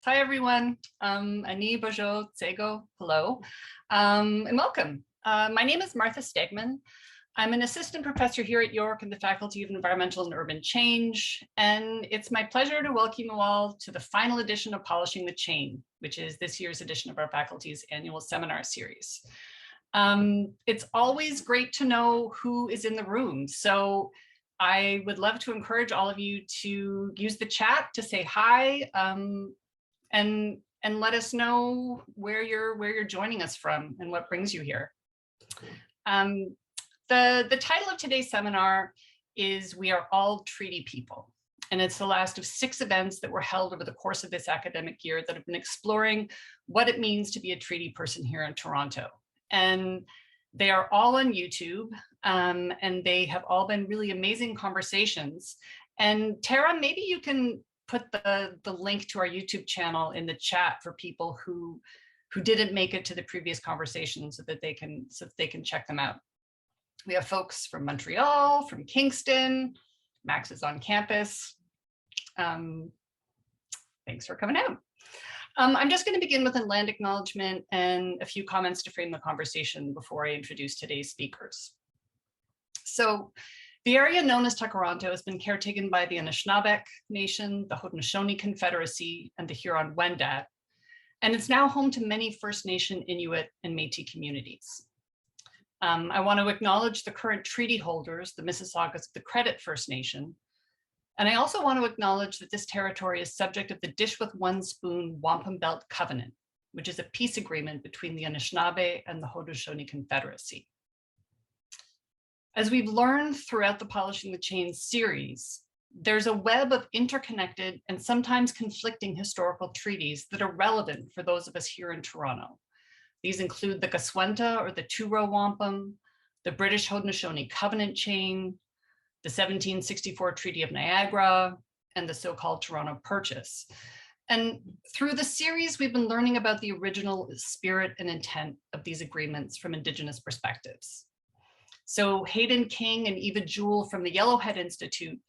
Hi, everyone. Ani Bojo Tsego, hello, and welcome. My name is Martha Stegman. I'm an assistant professor here at York in the Faculty of Environmental and Urban Change, and it's my pleasure to welcome you all to the final edition of Polishing the Chain, which is this year's edition of our faculty's annual seminar series. It's always great to know who is in the room, so I would love to encourage all of you to use the chat to say hi, and let us know where you're joining us from and what brings you here. The title of today's seminar is We Are All Treaty People, and it's the last of 6 events that were held over the course of this academic year that have been exploring what it means to be a treaty person here in Toronto. And they are all on YouTube, and they have all been really amazing conversations. And Tara, maybe you can put the link to our YouTube channel in the chat for people who didn't make it to the previous conversation so that they can check them out. We have folks from Montreal, from Kingston. Max is on campus. Thanks for coming out. I'm just going to begin with a land acknowledgement and a few comments to frame the conversation before I introduce today's speakers. So the area known as Takaranto has been caretaken by the Anishinaabe Nation, the Haudenosaunee Confederacy, and the Huron-Wendat, and it's now home to many First Nation, Inuit, and Métis communities. I want to acknowledge the current treaty holders, the Mississaugas of the Credit First Nation, and I also want to acknowledge that this territory is subject of the Dish with One Spoon Wampum Belt Covenant, which is a peace agreement between the Anishinaabe and the Haudenosaunee Confederacy. As we've learned throughout the Polishing the Chain series, there's a web of interconnected and sometimes conflicting historical treaties that are relevant for those of us here in Toronto. These include the Gaswenta or the Two-Row Wampum, the British Haudenosaunee Covenant Chain, the 1764 Treaty of Niagara, and the so-called Toronto Purchase. And through the series, we've been learning about the original spirit and intent of these agreements from Indigenous perspectives. So Hayden King and Eva Jewell from the Yellowhead Institute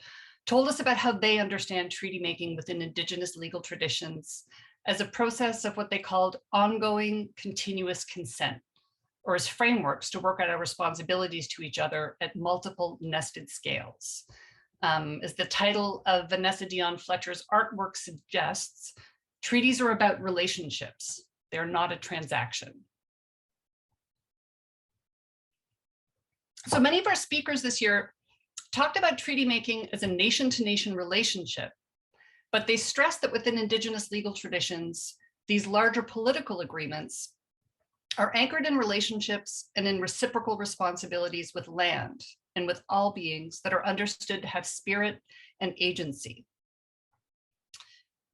told us about how they understand treaty making within Indigenous legal traditions as a process of what they called ongoing continuous consent, or as frameworks to work out our responsibilities to each other at multiple nested scales. As the title of Vanessa Dion Fletcher's artwork suggests, treaties are about relationships. They're not a transaction. So many of our speakers this year talked about treaty making as a nation-to-nation relationship, but they stressed that within Indigenous legal traditions, these larger political agreements are anchored in relationships and in reciprocal responsibilities with land and with all beings that are understood to have spirit and agency.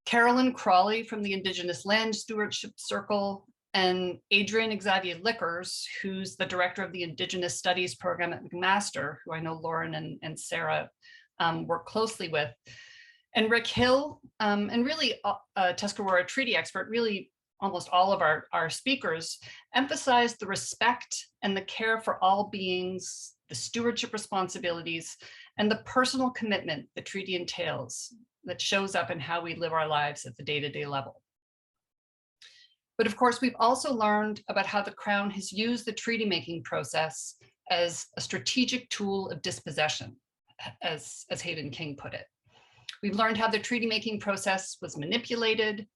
Carolyn Crawley from the Indigenous Land Stewardship Circle and Adrian Xavier Lickers, who's the director of the Indigenous Studies program at McMaster, who I know Lauren and Sarah work closely with, and Rick Hill, and really Tuscarora treaty expert, really almost all of our speakers emphasized the respect and the care for all beings, the stewardship responsibilities, and the personal commitment the treaty entails that shows up in how we live our lives at the day-to-day level. But of course, we've also learned about how the Crown has used the treaty-making process as a strategic tool of dispossession, as Hayden King put it. We've learned how the treaty-making process was manipulated,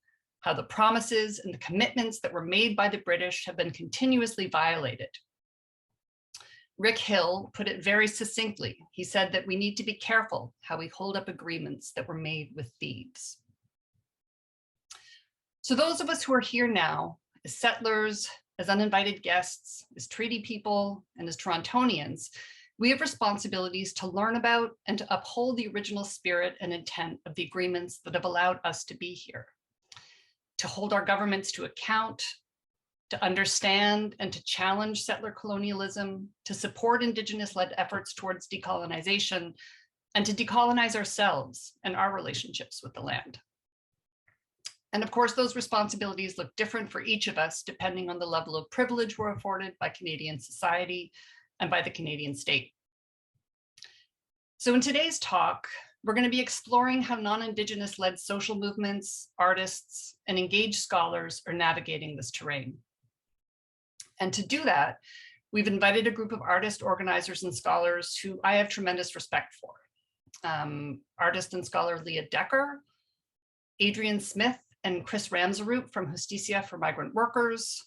how the promises and the commitments that were made by the British have been continuously violated. Rick Hill put it very succinctly. He said that we need to be careful how we hold up agreements that were made with thieves. So those of us who are here now, as settlers, as uninvited guests, as treaty people, and as Torontonians, we have responsibilities to learn about and to uphold the original spirit and intent of the agreements that have allowed us to be here, to hold our governments to account, to understand and to challenge settler colonialism, to support Indigenous-led efforts towards decolonization, and to decolonize ourselves and our relationships with the land. And of course, those responsibilities look different for each of us, depending on the level of privilege we're afforded by Canadian society and by the Canadian state. So in today's talk, We're going to be exploring how non-Indigenous led social movements, artists, and engaged scholars are navigating this terrain. And to do that, we've invited a group of artists, organizers, and scholars who I have tremendous respect for. Artist and scholar Leah Decter, Adrian Smith and Chris Ramsaroop from Justicia for Migrant Workers,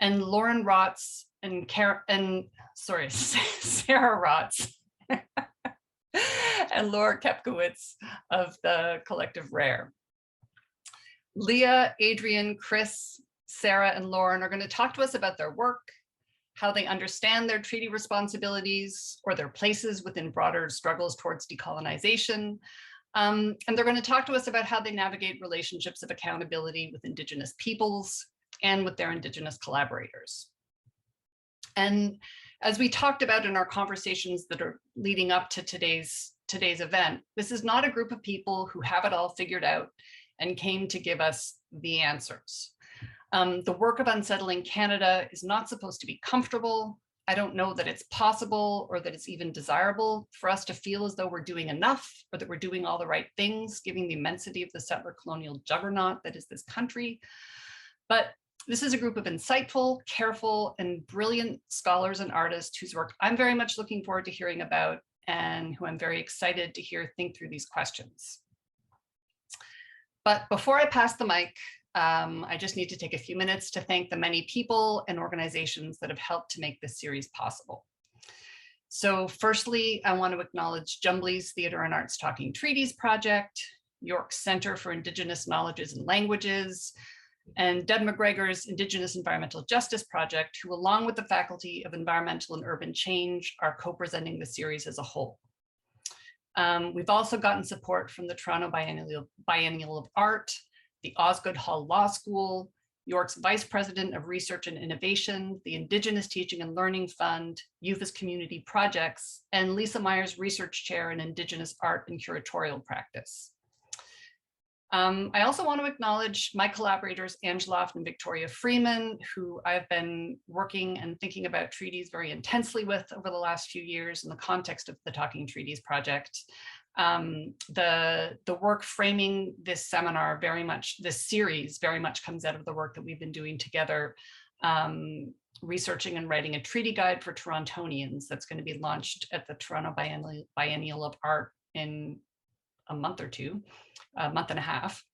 and Lauren Rotz and Sarah Rotz and Laura Kepkiewicz of the collective R.A.I.R. Leah, Adrian, Chris, Sarah, and Lauren are going to talk to us about their work, how they understand their treaty responsibilities or their places within broader struggles towards decolonization. And they're going to talk to us about how they navigate relationships of accountability with Indigenous peoples and with their Indigenous collaborators. And as we talked about in our conversations that are leading up to today's event, this is not a group of people who have it all figured out and came to give us the answers. The work of unsettling Canada is not supposed to be comfortable. I don't know that it's possible or that it's even desirable for us to feel as though we're doing enough or that we're doing all the right things, given the immensity of the settler colonial juggernaut that is this country. But this is a group of insightful, careful, and brilliant scholars and artists whose work I'm very much looking forward to hearing about and who I'm very excited to hear think through these questions. But before I pass the mic, I just need to take a few minutes to thank the many people and organizations that have helped to make this series possible. So firstly, I want to acknowledge Jumbly's Theatre and Arts Talking Treaties project, York's Center for Indigenous Knowledges and Languages, and Deb McGregor's Indigenous Environmental Justice Project, who along with the Faculty of Environmental and Urban Change are co-presenting the series as a whole. We've also gotten support from the Toronto Biennial of Art, the Osgoode Hall Law School, York's Vice President of Research and Innovation, the Indigenous Teaching and Learning Fund, Youth Community Projects, and Lisa Meyer's Research Chair in Indigenous Art and Curatorial Practice. I also want to acknowledge my collaborators, Angela and Victoria Freeman, who I've been working and thinking about treaties very intensely with over the last few years in the context of the Talking Treaties project. The work framing this seminar this series very much comes out of the work that we've been doing together, researching and writing a treaty guide for Torontonians that's going to be launched at the Toronto Biennial of Art in a month or two, a month and a half.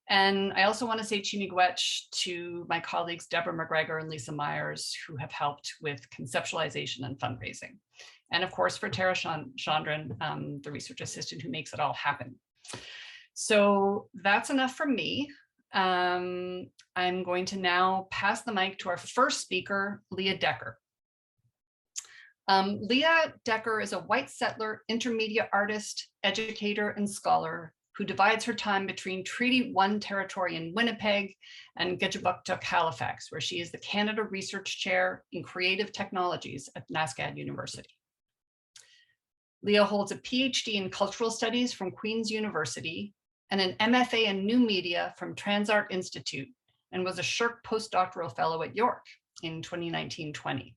And I also want to say Kepkiewicz to my colleagues, Deborah McGregor and Lisa Myers, who have helped with conceptualization and fundraising. And of course, for Tara Chandran, the research assistant who makes it all happen. So that's enough from me. I'm going to now pass the mic to our first speaker, Leah Decter. Leah Decter is a white settler, intermediate artist, educator, and scholar who divides her time between Treaty 1 territory in Winnipeg and Kepkiewicz, Halifax, where she is the Canada Research Chair in Creative Technologies at NSCAD University. Leah holds a PhD in Cultural Studies from Queen's University and an MFA in New Media from Transart Institute, and was a Shirk postdoctoral fellow at York in 2019-20.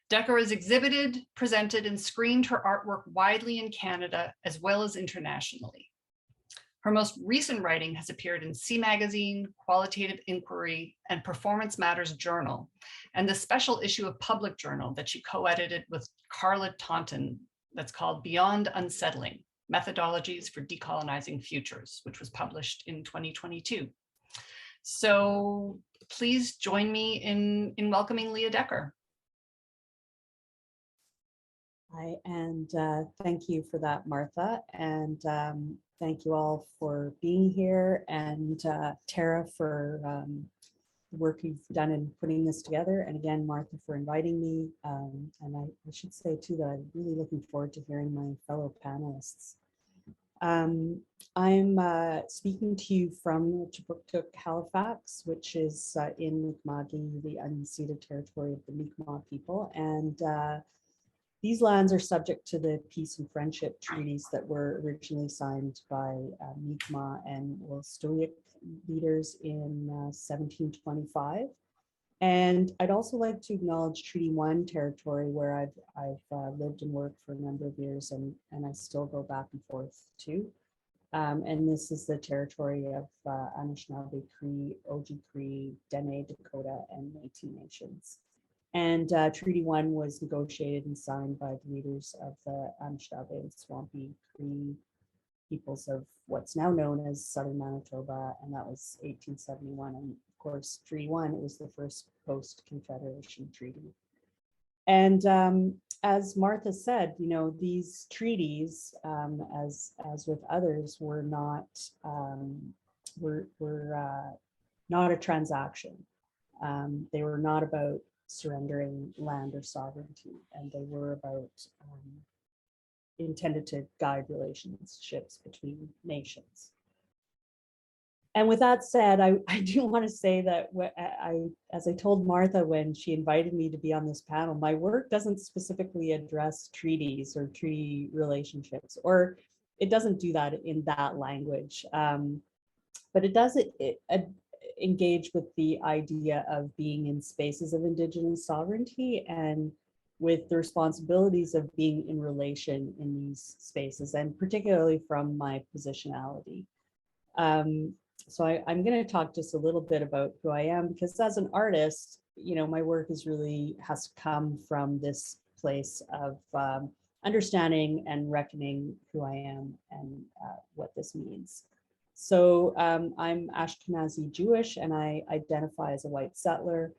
Decter has exhibited, presented, and screened her artwork widely in Canada as well as internationally. Her most recent writing has appeared in C Magazine, Qualitative Inquiry, and Performance Matters Journal, and the special issue of Public Journal that she co-edited with Carla Taunton that's called Beyond Unsettling, Methodologies for Decolonizing Futures, which was published in 2022. So please join me in welcoming Leah Decter. Hi, and thank you for that, Martha, and thank you all for being here, and Tara for the work you've done in putting this together, and again, Martha, for inviting me, and I should say too that I'm really looking forward to hearing my fellow panelists. I'm speaking to you from Kepkiewicz, Halifax, which is in Mi'kma'ki, the unceded territory of the Mi'kmaq people, and these lands are subject to the peace and friendship treaties that were originally signed by Mi'kmaq and Wolastoqiyik leaders in 1725. And I'd also like to acknowledge Treaty 1 territory, where I've lived and worked for a number of years, and I still go back and forth to. And this is the territory of Anishinaabe, Cree, Oji-Cree, Dene, Dakota, and Métis Nations. And Treaty 1 was negotiated and signed by the leaders of the Anishinaabe and Swampy Cree peoples of what's now known as Southern Manitoba, and that was 1871. And of course, Treaty 1, it was the first post-Confederation treaty. And as Martha said, you know, these treaties, as with others, were not not a transaction. They were not about surrendering land or sovereignty, and they were about intended to guide relationships between nations. And with that said, I do want to say that as I told Martha when she invited me to be on this panel, my work doesn't specifically address treaties or treaty relationships, or it doesn't do that in that language. But it does engage with the idea of being in spaces of Indigenous sovereignty and with the responsibilities of being in relation in these spaces, and particularly from my positionality. So I'm going to talk just a little bit about who I am, because as an artist, you know, my work has come from this place of understanding and reckoning who I am and what this means. So I'm Ashkenazi Jewish, and I identify as a white settler.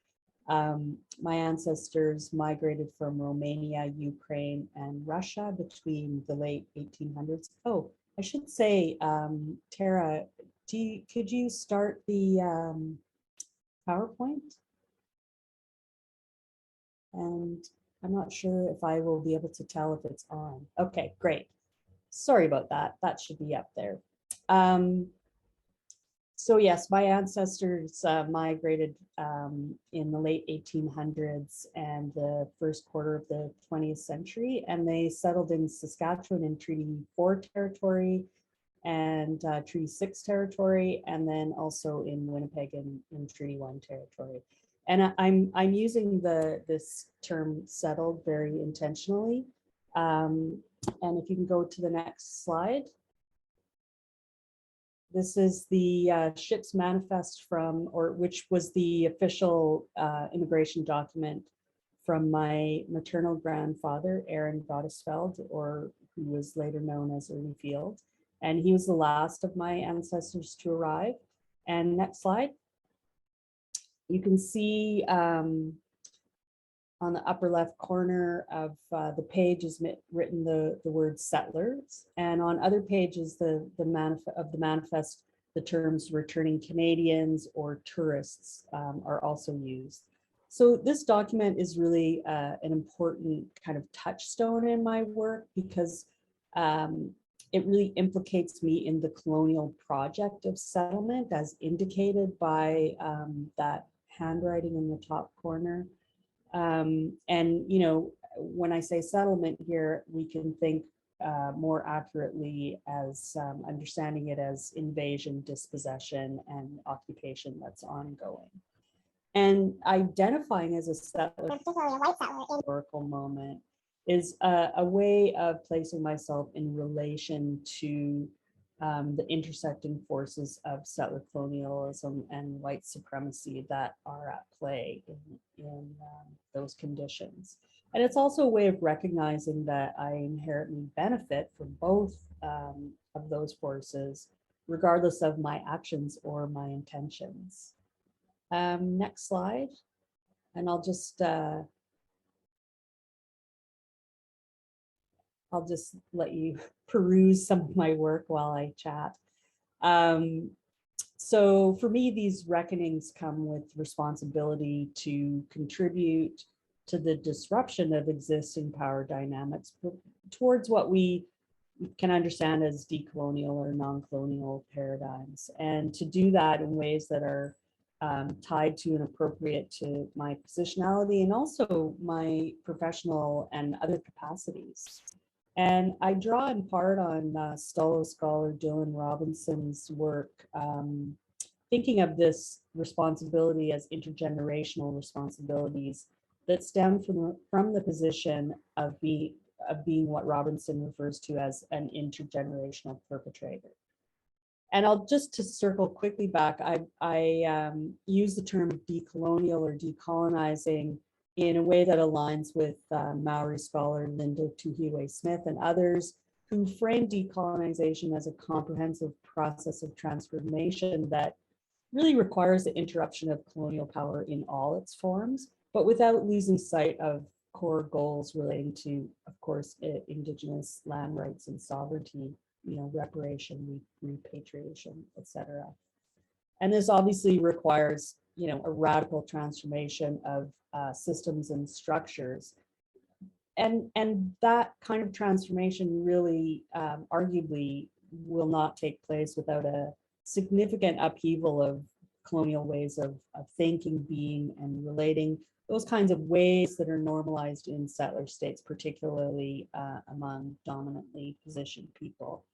My ancestors migrated from Romania, Ukraine, and Russia between the late 1800s. Oh, I should say, Tara, could you start the PowerPoint? And I'm not sure if I will be able to tell if it's on. Okay, great. Sorry about that. That should be up there. So yes, my ancestors migrated in the late 1800s and the first quarter of the 20th century, and they settled in Saskatchewan in Treaty 4 territory and Treaty 6 territory, and then also in Winnipeg in Treaty 1 territory. And I'm using this term settled very intentionally. And if you can go to the next slide. This is the ship's manifest from, or which was the official immigration document from my maternal grandfather, Aaron Gottesfeld, or who was later known as Ernie Field. And he was the last of my ancestors to arrive. And next slide. You can see on the upper left corner of the page is written the word settlers, and on other pages the manifest, the terms returning Canadians or tourists are also used. So this document is really an important kind of touchstone in my work, because it really implicates me in the colonial project of settlement, as indicated by that handwriting in the top corner. And, you know, when I say settlement here, we can think more accurately as understanding it as invasion, dispossession, and occupation that's ongoing. And identifying as a settler, particularly a white settler, in historical moment, is a way of placing myself in relation to the intersecting forces of settler colonialism and white supremacy that are at play in those conditions. And it's also a way of recognizing that I inherently benefit from both of those forces, regardless of my actions or my intentions. Next slide. And I'll just let you peruse some of my work while I chat. So for me, these reckonings come with responsibility to contribute to the disruption of existing power dynamics towards what we can understand as decolonial or non-colonial paradigms, and to do that in ways that are tied to and appropriate to my positionality and also my professional and other capacities. And I draw in part on Stolo scholar Dylan Robinson's work thinking of this responsibility as intergenerational responsibilities that stem from the position of being what Robinson refers to as an intergenerational perpetrator. And I'll just to circle quickly back, I use the term decolonial or decolonizing in a way that aligns with Maori scholar Linda Tuhiwai-Smith and others who frame decolonization as a comprehensive process of transformation that really requires the interruption of colonial power in all its forms, but without losing sight of core goals relating to, of course, Indigenous land rights and sovereignty, reparation, repatriation, etc. And this obviously requires, a radical transformation of systems and structures. And that kind of transformation really arguably will not take place without a significant upheaval of colonial ways of thinking, being, and relating, those kinds of ways that are normalized in settler states, particularly among dominantly positioned people.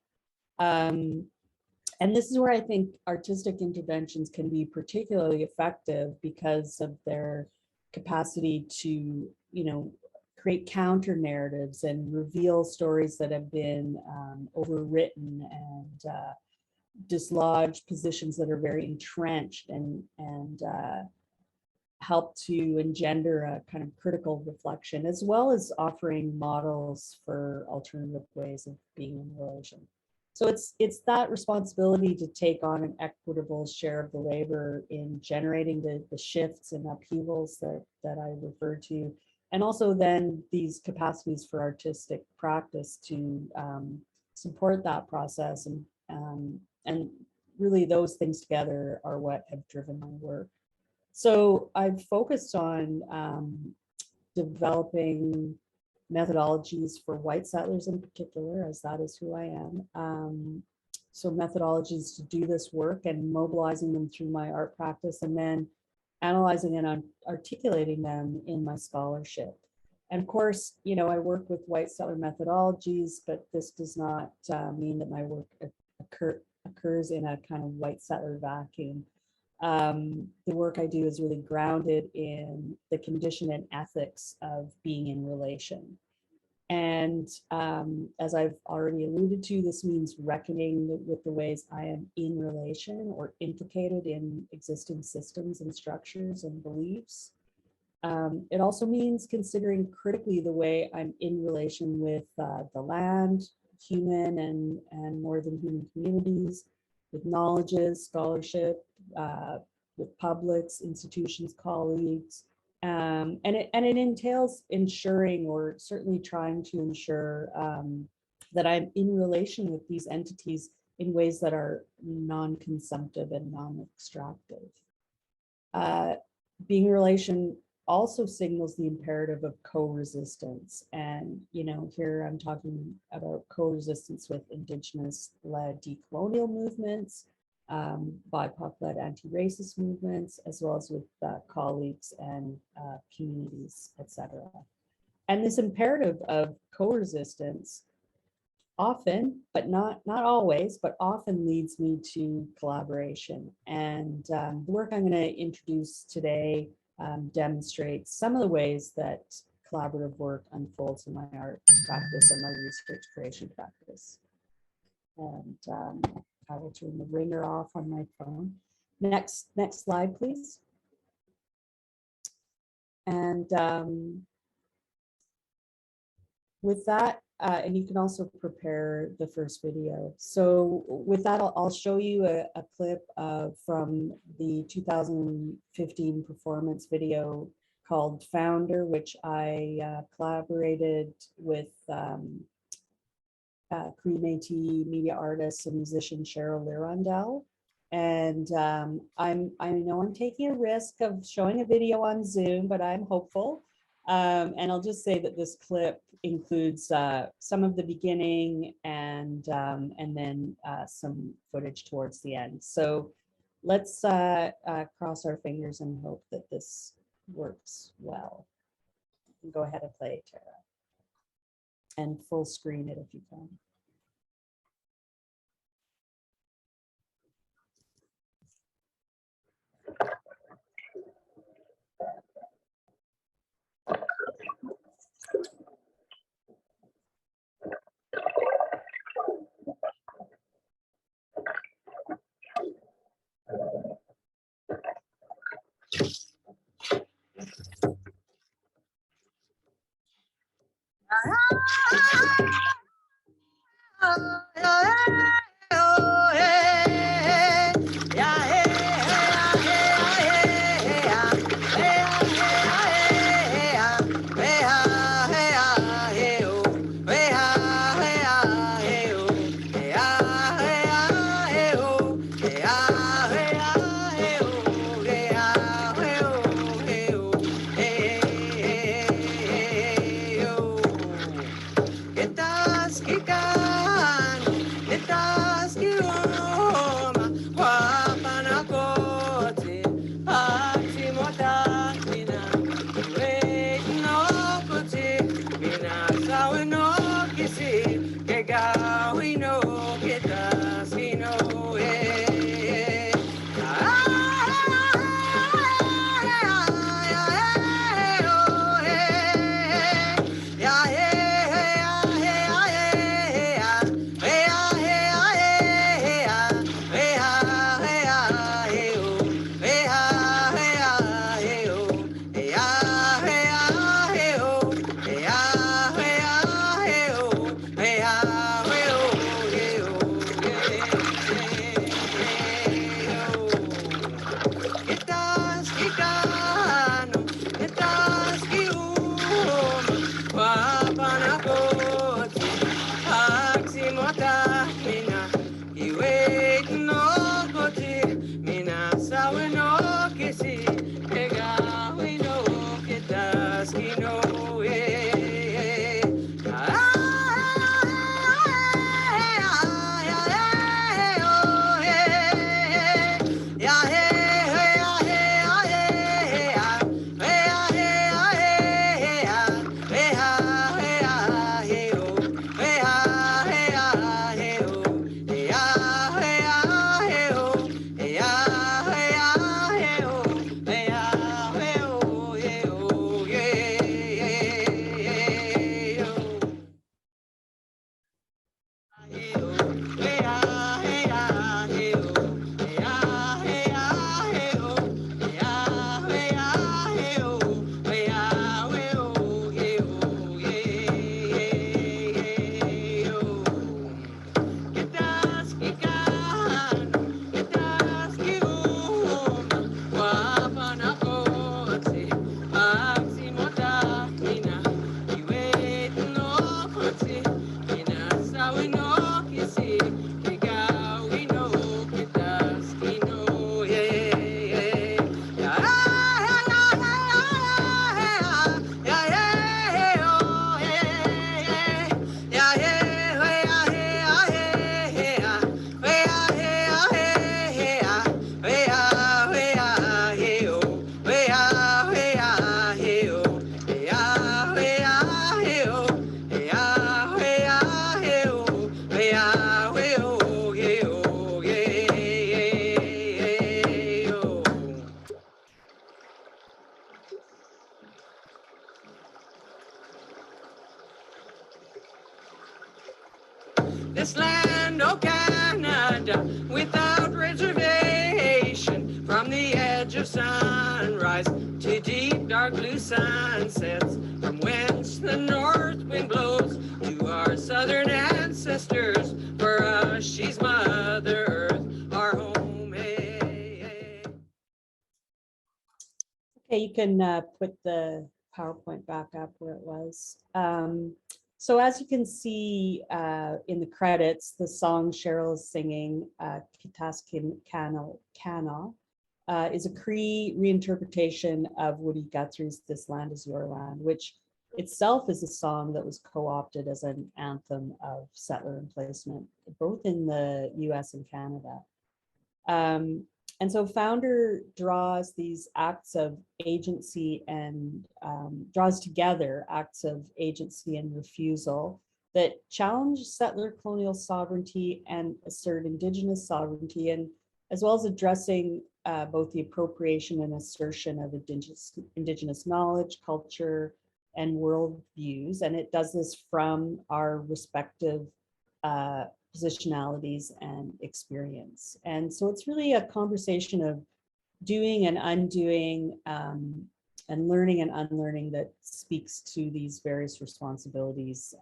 And this is where I think artistic interventions can be particularly effective because of their capacity to, create counter narratives and reveal stories that have been overwritten and dislodge positions that are very entrenched and help to engender a kind of critical reflection, as well as offering models for alternative ways of being in relation. So it's that responsibility to take on an equitable share of the labor in generating the shifts and upheavals that I referred to, and also then these capacities for artistic practice to support that process, and really those things together are what have driven my work. So I've focused on developing methodologies for white settlers in particular, as that is who I am. So methodologies to do this work and mobilizing them through my art practice, and then analyzing and articulating them in my scholarship. And of course, I work with white settler methodologies, but this does not mean that my work occurs in a kind of white settler vacuum. The work I do is really grounded in the condition and ethics of being in relation. And as I've already alluded to, this means reckoning with the ways I am in relation or implicated in existing systems and structures and beliefs. It also means considering critically the way I'm in relation with the land, human and more than human communities, with knowledges, scholarship, with publics, institutions, colleagues. And it entails ensuring, or certainly trying to ensure, that I'm in relation with these entities in ways that are non-consumptive and non-extractive. Being in relation also signals the imperative of co-resistance. And, here I'm talking about co-resistance with Indigenous-led decolonial movements, BIPOC-led anti-racist movements, as well as with colleagues and communities, etc. And this imperative of co-resistance often, but not always, but often leads me to collaboration. And the work I'm going to introduce today demonstrates some of the ways that collaborative work unfolds in my art practice and my research creation practice. And I will turn the ringer off on my phone. Next slide, please. And with that, and you can also prepare the first video. So with that, I'll show you a clip from the 2015 performance video called Founder, which I collaborated with Cree Métis media artist and musician Cheryl Lirondell. And I know I'm taking a risk of showing a video on Zoom, but I'm hopeful. And I'll just say that this clip includes some of the beginning and then some footage towards the end. So let's cross our fingers and hope that this works well. Go ahead and play, Tara. And full screen it if you can. This land, oh Canada, without reservation, from the edge of sunrise to deep dark blue sunsets, from whence the north wind blows to our southern ancestors. For us, she's Mother Earth, our home. Okay, you can put the PowerPoint back up where it was. So as you can see in the credits, the song Cheryl is singing, Kitaskin Kana, is a Cree reinterpretation of Woody Guthrie's This Land Is Your Land, which itself is a song that was co-opted as an anthem of settler emplacement, both in the US and Canada. And so Founder draws these acts of agency and draws together acts of agency and refusal that challenge settler colonial sovereignty and assert Indigenous sovereignty, and as well as addressing both the appropriation and assertion of Indigenous knowledge, culture, and worldviews. And it does this from our respective positionalities and experience. And so it's really a conversation of doing and undoing and learning and unlearning that speaks to these various responsibilities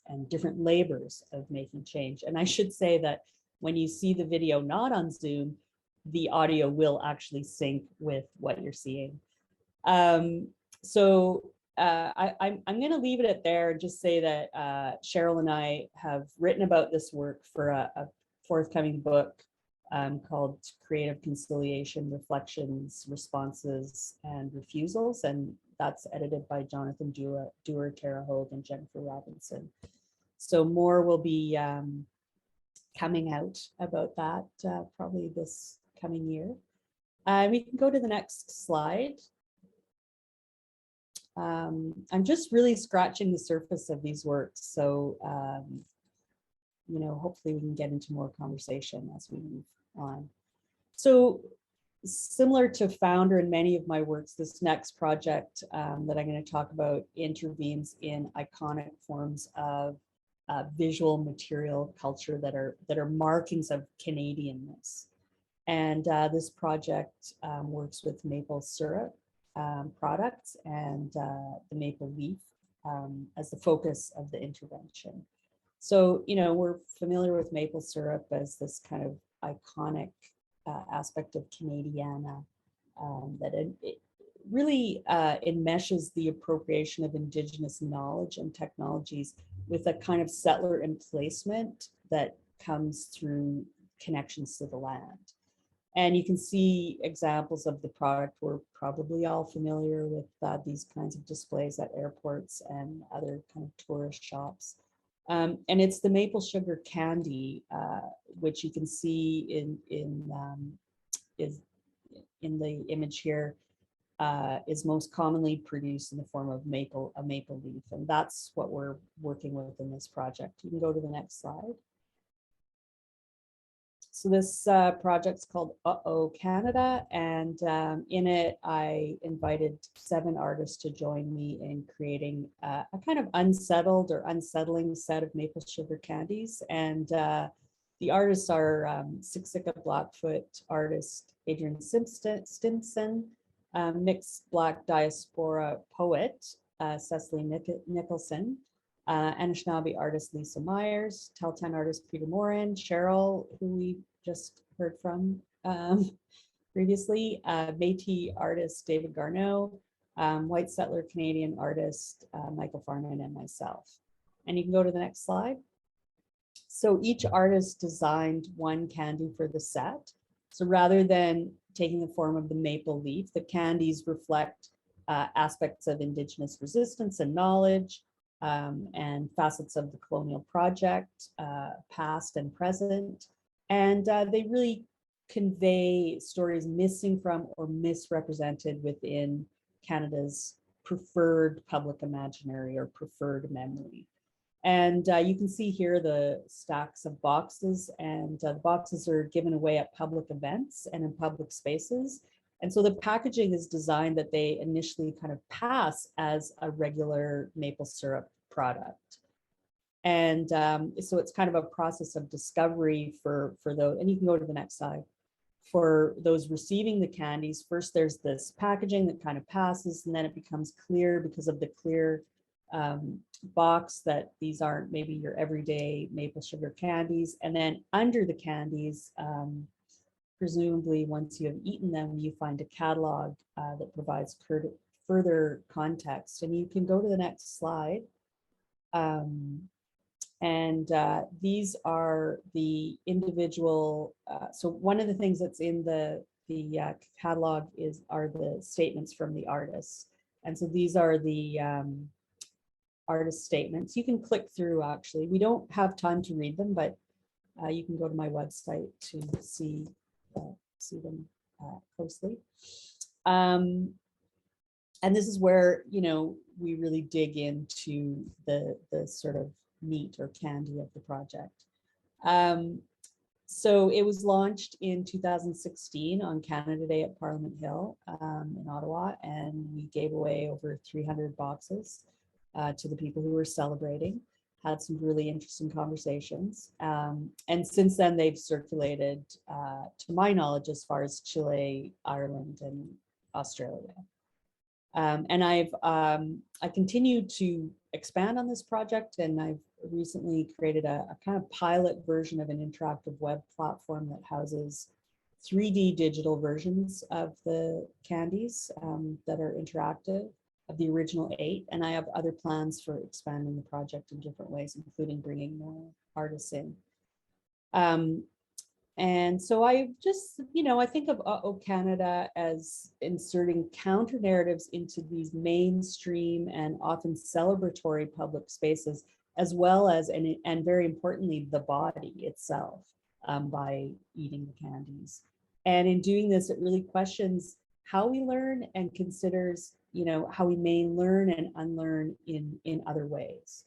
and different labors of making change. And I should say that when you see the video not on Zoom, the audio will actually sync with what you're seeing. I'm going to leave it at there and just say that Cheryl and I have written about this work for a forthcoming book called Creative Conciliation, Reflections, Responses, and Refusals. And that's edited by Jonathan Dewar, Tara Hogue, and Jennifer Robinson. So more will be coming out about that probably this coming year. We can go to the next slide. I'm just really scratching the surface of these works. So, you know, hopefully we can get into more conversation as we move on. So similar to Founder and many of my works, this next project that I'm going to talk about intervenes in iconic forms of visual material culture that are markings of Canadianness. And this project works with maple syrup products and the maple leaf as the focus of the intervention. So, you know, we're familiar with maple syrup as this kind of iconic aspect of Canadiana that it really enmeshes the appropriation of Indigenous knowledge and technologies with a kind of settler emplacement that comes through connections to the land. And you can see examples of the product. We're probably all familiar with these kinds of displays at airports and other kind of tourist shops. And it's the maple sugar candy, which you can see in the image here, is most commonly produced in the form of a maple leaf. And that's what we're working with in this project. You can go to the next slide. So this project's called Uh-Oh Canada, and in it I invited 7 artists to join me in creating a kind of unsettled or unsettling set of maple sugar candies. And the artists are Siksika Blackfoot artist Adrian Stimson, mixed Black diaspora poet Cecily Nicholson, Anishinaabe artist Lisa Myers, Tahltan artist Peter Morin, Cheryl, who we just heard from previously, Métis artist David Garneau, white settler Canadian artist Michael Farman, and myself. And you can go to the next slide. So each artist designed one candy for the set. So rather than taking the form of the maple leaf, the candies reflect aspects of Indigenous resistance and knowledge, and facets of the colonial project, past and present. And they really convey stories missing from or misrepresented within Canada's preferred public imaginary or preferred memory. And you can see here the stacks of boxes, and the boxes are given away at public events and in public spaces. And so the packaging is designed that they initially kind of pass as a regular maple syrup product. And so it's kind of a process of discovery for those, and you can go to the next slide. For those receiving the candies, first there's this packaging that kind of passes, and then it becomes clear because of the clear box that these aren't maybe your everyday maple sugar candies. And then under the candies, presumably once you have eaten them, you find a catalog that provides further context. And you can go to the next slide. These are the individual, so one of the things that's in the catalog are the statements from the artists. And so these are the artist statements. You can click through, actually. We don't have time to read them, but you can go to my website to see them closely. And this is where, you know, we really dig into the sort of meat or candy of the project. So it was launched in 2016 on Canada Day at Parliament Hill in Ottawa, and we gave away over 300 boxes to the people who were celebrating. had some really interesting conversations. And since then, they've circulated, to my knowledge, as far as Chile, Ireland, and Australia. And I continue to expand on this project, and I've recently created a kind of pilot version of an interactive web platform that houses 3D digital versions of the candies that are interactive, of the original 8. And I have other plans for expanding the project in different ways, including bringing more artists in. And so I just, I think of O Canada as inserting counter narratives into these mainstream and often celebratory public spaces, as well as, and very importantly, the body itself, by eating the candies. And in doing this, it really questions how we learn and considers, how we may learn and unlearn in other ways.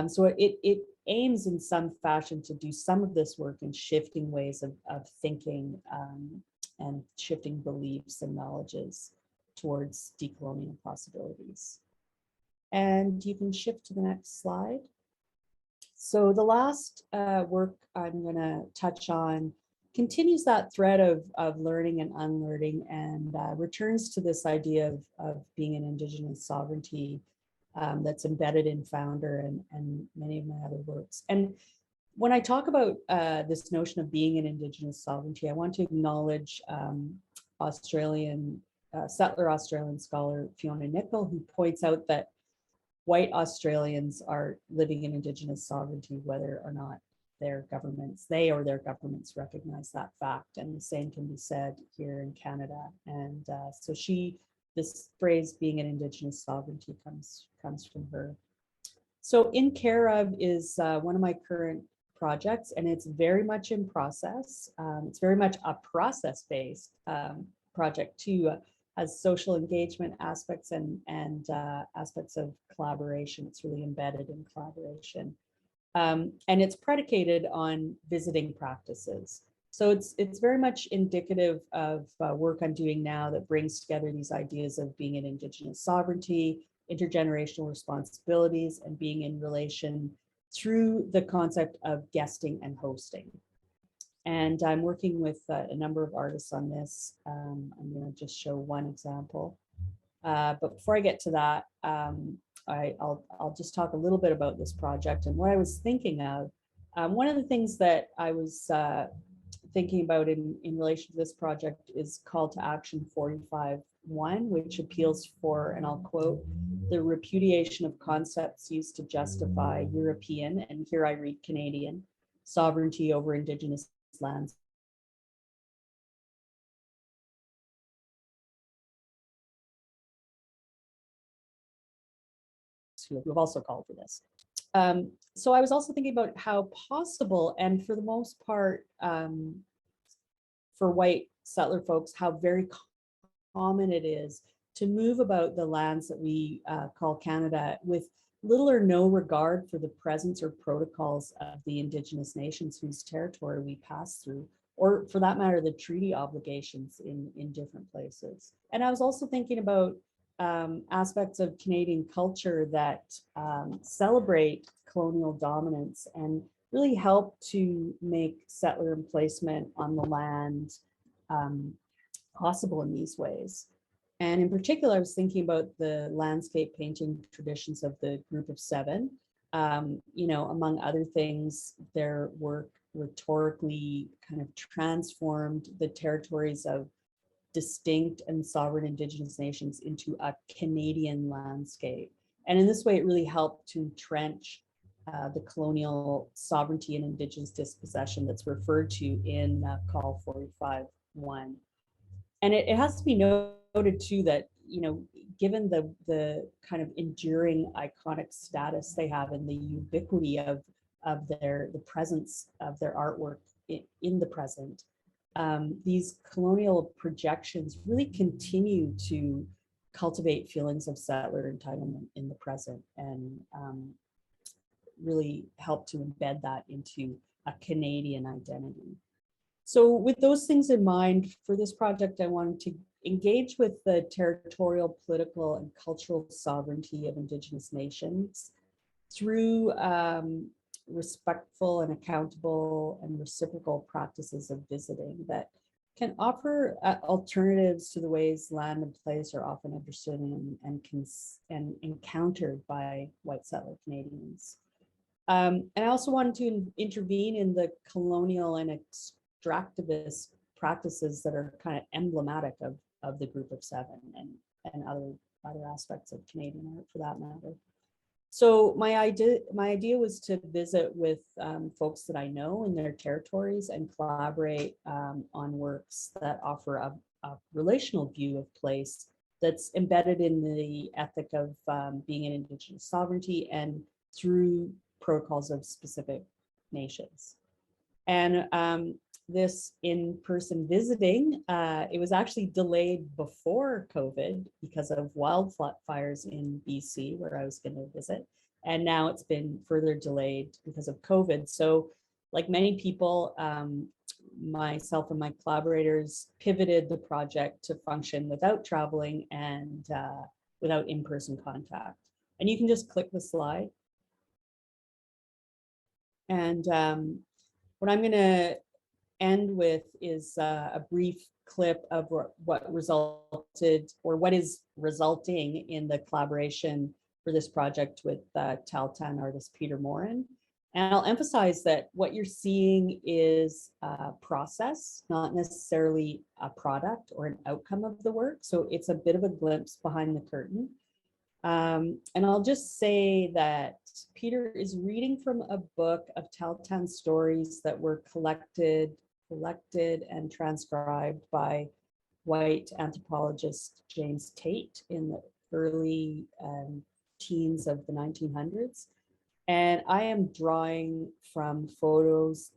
So it aims in some fashion to do some of this work in shifting ways of thinking, and shifting beliefs and knowledges towards decolonial possibilities. And you can shift to the next slide. So the last work I'm going to touch on continues that thread of learning and unlearning, and returns to this idea of being an Indigenous sovereignty that's embedded in Founder and many of my other works. And when I talk about this notion of being an Indigenous sovereignty, I want to acknowledge settler Australian scholar Fiona Nicol, who points out that white Australians are living in Indigenous sovereignty, whether or not they or their governments recognize that fact. And the same can be said here in Canada. And so this phrase, being an Indigenous sovereignty, comes from her. So In Care Of is one of my current projects, and it's very much in process. It's very much a process-based project too, has social engagement aspects and aspects of collaboration. It's really embedded in collaboration. And it's predicated on visiting practices. So it's very much indicative of work I'm doing now that brings together these ideas of being an Indigenous sovereignty, intergenerational responsibilities, and being in relation through the concept of guesting and hosting. And I'm working with a number of artists on this. I'm going to just show one example. But before I get to that, I'll just talk a little bit about this project and what I was thinking of. One of the things that I was thinking about in relation to this project is Call to Action 45.1, which appeals for, and I'll quote, the repudiation of concepts used to justify European, and here I read Canadian, sovereignty over Indigenous lands. Who have also called for this. So I was also thinking about how possible, and for the most part, for white settler folks, how very common it is to move about the lands that we call Canada with little or no regard for the presence or protocols of the Indigenous nations whose territory we pass through, or for that matter, the treaty obligations in different places. And I was also thinking about aspects of Canadian culture that celebrate colonial dominance and really help to make settler emplacement on the land possible in these ways. And in particular, I was thinking about the landscape painting traditions of the Group of Seven. Among other things, their work rhetorically kind of transformed the territories of distinct and sovereign Indigenous nations into a Canadian landscape. And in this way, it really helped to entrench the colonial sovereignty and Indigenous dispossession that's referred to in Call 45.1. And it has to be noted too that, given the kind of enduring iconic status they have and the ubiquity of the presence of their artwork in the present, these colonial projections really continue to cultivate feelings of settler entitlement in the present and really help to embed that into a Canadian identity. So with those things in mind, for this project, I wanted to engage with the territorial, political, and cultural sovereignty of Indigenous nations, through respectful and accountable and reciprocal practices of visiting that can offer alternatives to the ways land and place are often understood and encountered by white settler Canadians. And I also wanted to intervene in the colonial and extractivist practices that are kind of emblematic of the Group of Seven and other aspects of Canadian art for that matter. So my idea was to visit with folks that I know in their territories and collaborate on works that offer a relational view of place that's embedded in the ethic of being an Indigenous sovereignty and through protocols of specific nations. And this in-person visiting, it was actually delayed before COVID because of wildfires in BC where I was going to visit. And now it's been further delayed because of COVID. So like many people, myself and my collaborators pivoted the project to function without traveling and without in-person contact. And you can just click the slide. And what I'm going to end with is a brief clip of what resulted or what is resulting in the collaboration for this project with Tahltan artist Peter Morin. And I'll emphasize that what you're seeing is a process, not necessarily a product or an outcome of the work. So it's a bit of a glimpse behind the curtain. And I'll just say that Peter is reading from a book of Tahltan stories that were collected and transcribed by white anthropologist James Tate in the early teens of the 1900s. And I am drawing from photos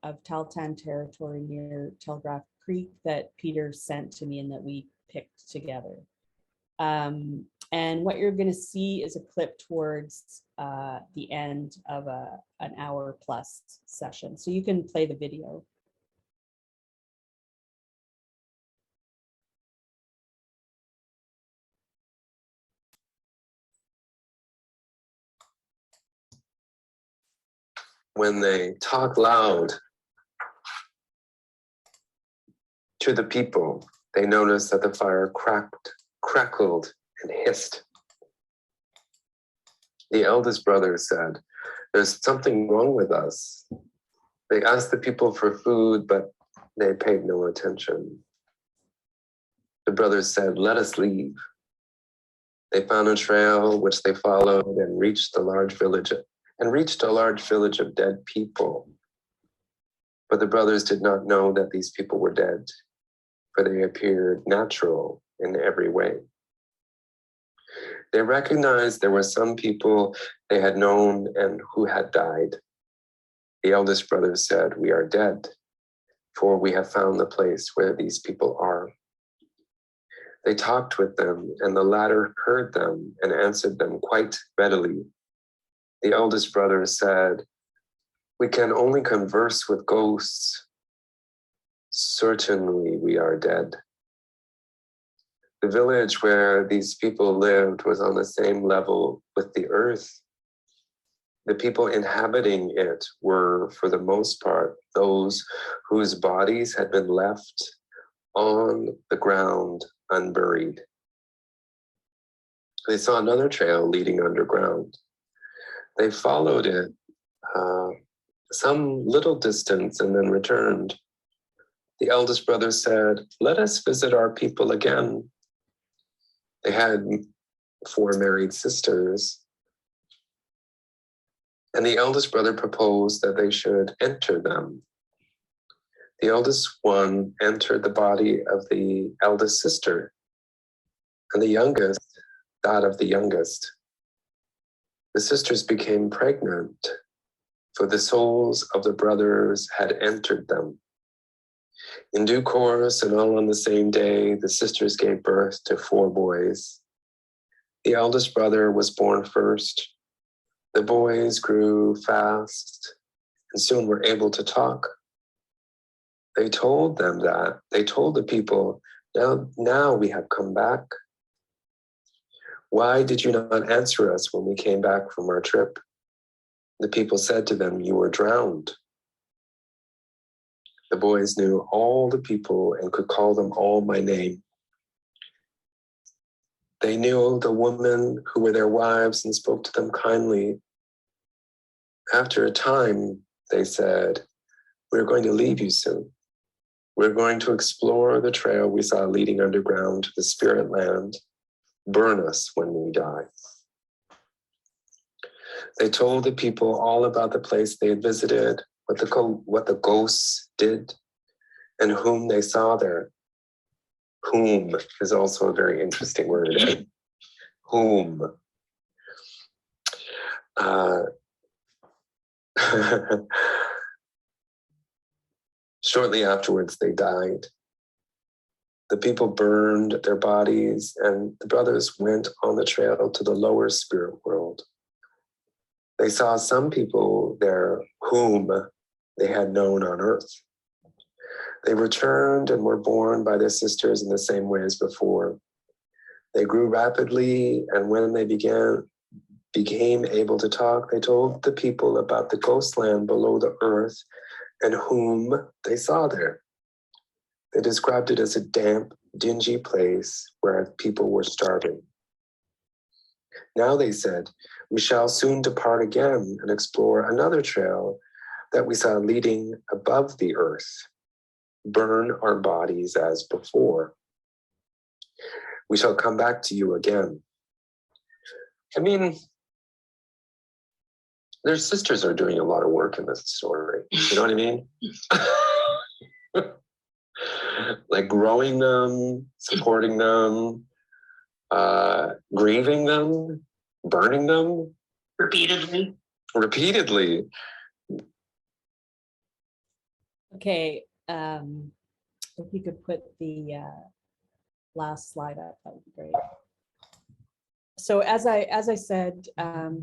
of Tahltan territory near Telegraph Creek that Peter sent to me and that we picked together. And what you're going to see is a clip towards the end of an hour plus session. So you can play the video. When they talk loud to the people, they noticed that the fire crackled, and hissed. The eldest brother said, "There's something wrong with us." They asked the people for food, but they paid no attention. The brothers said, "Let us leave." They found a trail which they followed and reached a large village of dead people. But the brothers did not know that these people were dead, for they appeared natural in every way. They recognized there were some people they had known and who had died. The eldest brother said, "We are dead, for we have found the place where these people are." They talked with them, and the latter heard them and answered them quite readily. The eldest brother said, "We can only converse with ghosts. Certainly we are dead." The village where these people lived was on the same level with the earth. The people inhabiting it were, for the most part, those whose bodies had been left on the ground unburied. They saw another trail leading underground. They followed it some little distance and then returned. The eldest brother said, "Let us visit our people again." They had 4 married sisters, and the eldest brother proposed that they should enter them. The eldest one entered the body of the eldest sister, and the youngest that of the youngest. The sisters became pregnant, for the souls of the brothers had entered them. In due course, and all on the same day, the sisters gave birth to 4 boys. The eldest brother was born first. The boys grew fast and soon were able to talk. They told the people, now we have come back. Why did you not answer us when we came back from our trip? The people said to them, "You were drowned." The boys knew all the people and could call them all by name. They knew the women who were their wives and spoke to them kindly. After a time, they said, "We're going to leave you soon. We're going to explore the trail we saw leading underground to the spirit land. Burn us when we die." They told the people all about the place they had visited, what the ghosts did, and whom they saw there. Whom is also a very interesting word. Eh? Whom. Shortly afterwards, they died. The people burned their bodies, and the brothers went on the trail to the lower spirit world. They saw some people there whom they had known on earth. They returned and were born by their sisters in the same way as before. They grew rapidly, and when they became able to talk, they told the people about the ghost land below the earth and whom they saw there. They described it as a damp, dingy place where people were starving. Now they said, "We shall soon depart again and explore another trail that we saw leading above the earth. Burn our bodies as before. We shall come back to you again." I mean, their sisters are doing a lot of work in this story. You know what I mean? Like growing them, supporting them, grieving them, burning them. Repeatedly. Okay, if you could put the last slide up, that would be great. So as I said,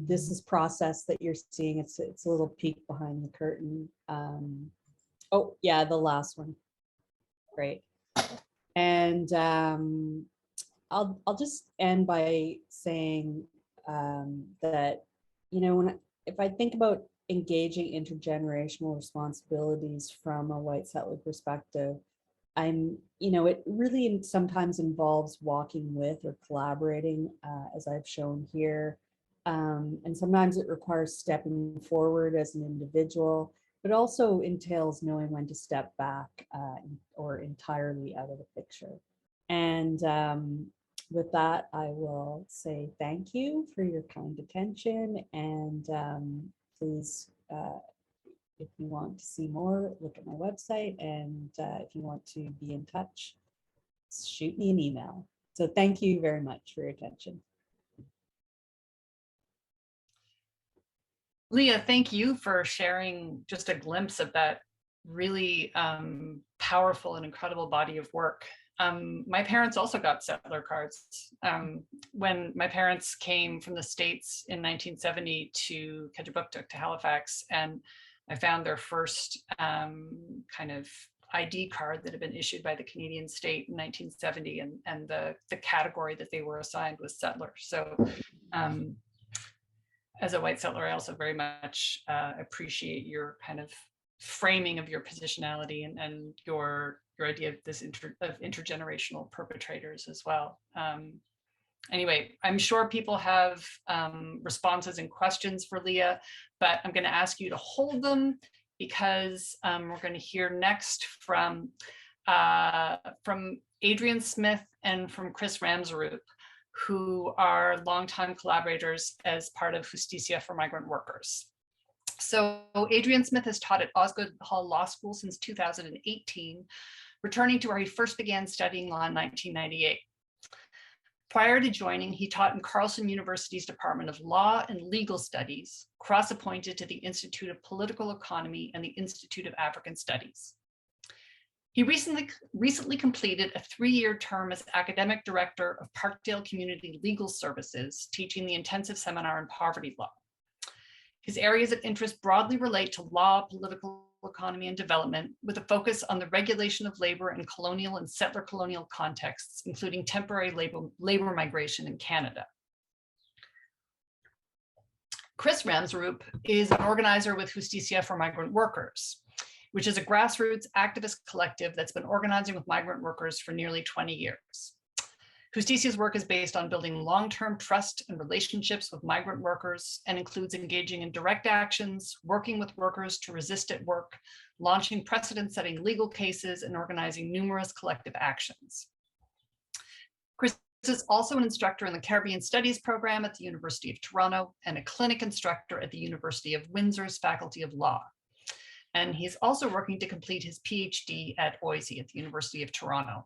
this is process that you're seeing. It's a little peek behind the curtain. Oh yeah, the last one. Great. And I'll just end by saying that, you know, if I think about engaging intergenerational responsibilities from a white settler perspective, it really sometimes involves walking with or collaborating, as I've shown here. And sometimes it requires stepping forward as an individual, but also entails knowing when to step back or entirely out of the picture. And with that, I will say thank you for your kind attention. And please, if you want to see more, look at my website. And if you want to be in touch, shoot me an email. So thank you very much for your attention. Leah, thank you for sharing just a glimpse of that really powerful and incredible body of work. My parents also got settler cards. When my parents came from the States in 1970 to Kepkiewicz, to Halifax, and I found their first kind of ID card that had been issued by the Canadian state in 1970, and the category that they were assigned was settler. So as a white settler, I also very much appreciate your kind of framing of your positionality and your idea of this of intergenerational perpetrators as well. Anyway, I'm sure people have responses and questions for Leah, but I'm going to ask you to hold them because we're going to hear next from Adrian Smith and from Chris Ramsaroop, who are longtime collaborators as part of Justicia for Migrant Workers. So Adrian Smith has taught at Osgoode Hall Law School since 2018, returning to where he first began studying law in 1998. Prior to joining, he taught in Carleton University's Department of Law and Legal Studies, cross-appointed to the Institute of Political Economy and the Institute of African Studies. He recently completed a 3-year term as academic director of Parkdale Community Legal Services, teaching the intensive seminar in poverty law. His areas of interest broadly relate to law, political economy, and development, with a focus on the regulation of labor in colonial and settler colonial contexts, including temporary labor migration in Canada. Chris Ramsaroop is an organizer with Justicia for Migrant Workers, which is a grassroots activist collective that's been organizing with migrant workers for nearly 20 years. Justicia's work is based on building long-term trust and relationships with migrant workers and includes engaging in direct actions, working with workers to resist at work, launching precedent-setting legal cases, and organizing numerous collective actions. Chris is also an instructor in the Caribbean Studies program at the University of Toronto and a clinic instructor at the University of Windsor's Faculty of Law. And he's also working to complete his PhD at OISE at the University of Toronto.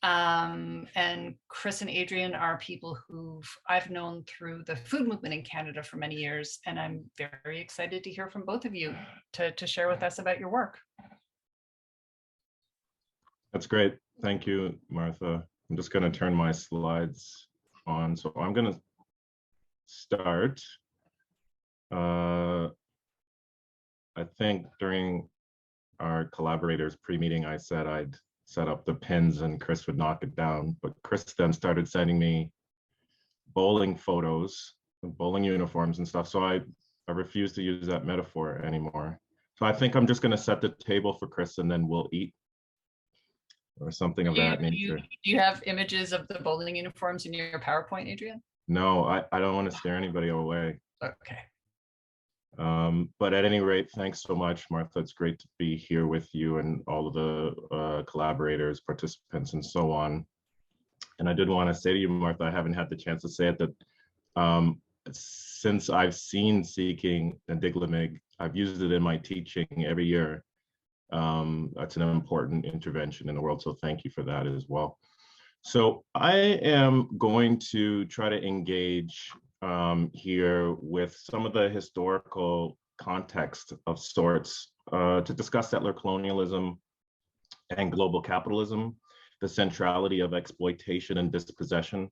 And Chris and Adrian are people who I've known through the food movement in Canada for many years, and I'm very excited to hear from both of you to share with us about your work. That's great. Thank you, Martha. I'm just going to turn my slides on. So I'm going to start. I think during our collaborators pre-meeting, I said I'd set up the pins and Chris would knock it down. But Chris then started sending me bowling photos, bowling uniforms and stuff. So I refuse to use that metaphor anymore. So I think I'm just going to set the table for Chris and then we'll eat or something of that nature. Do you have images of the bowling uniforms in your PowerPoint, Adrian? No, I don't want to scare anybody away. Okay. But at any rate, thanks so much, Martha. It's great to be here with you and all of the collaborators, participants, and so on. And I did want to say to you, Martha, I haven't had the chance to say it, that since I've seen Seeking and Diglamig, I've used it in my teaching every year. That's an important intervention in the world, so thank you for that as well. So I am going to try to engage here with some of the historical context of sorts to discuss settler colonialism and global capitalism, the centrality of exploitation and dispossession.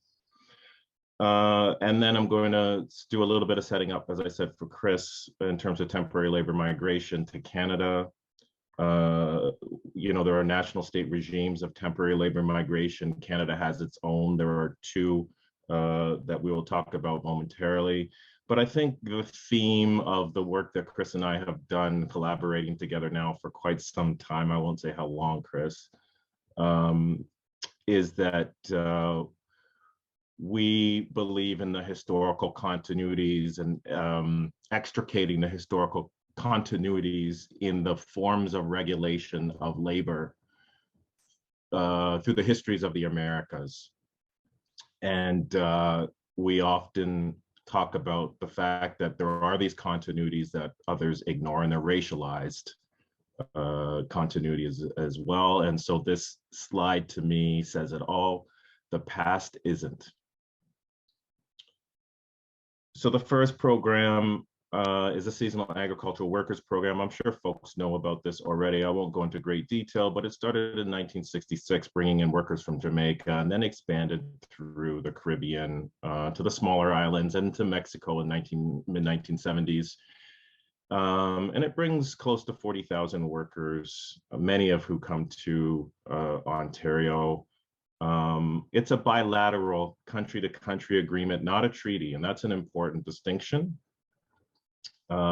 And then I'm going to do a little bit of setting up, as I said, for Chris in terms of temporary labor migration to Canada. You know, there are national state regimes of temporary labor migration. Canada has its own. There are two that we will talk about momentarily. But I think the theme of the work that Chris and I have done collaborating together now for quite some time, I won't say how long, Chris, is that we believe in the historical continuities and extricating the historical continuities in the forms of regulation of labor through the histories of the Americas. And we often talk about the fact that there are these continuities that others ignore, and they're racialized continuities as well. And so this slide to me says it all. The past isn't. So the first program is a seasonal agricultural workers program. I'm sure folks know about this already. I won't go into great detail, but it started in 1966, bringing in workers from Jamaica, and then expanded through the Caribbean to the smaller islands and to Mexico in mid-1970s. And it brings close to 40,000 workers, many of who come to Ontario. It's a bilateral country-to-country agreement, not a treaty, and that's an important distinction.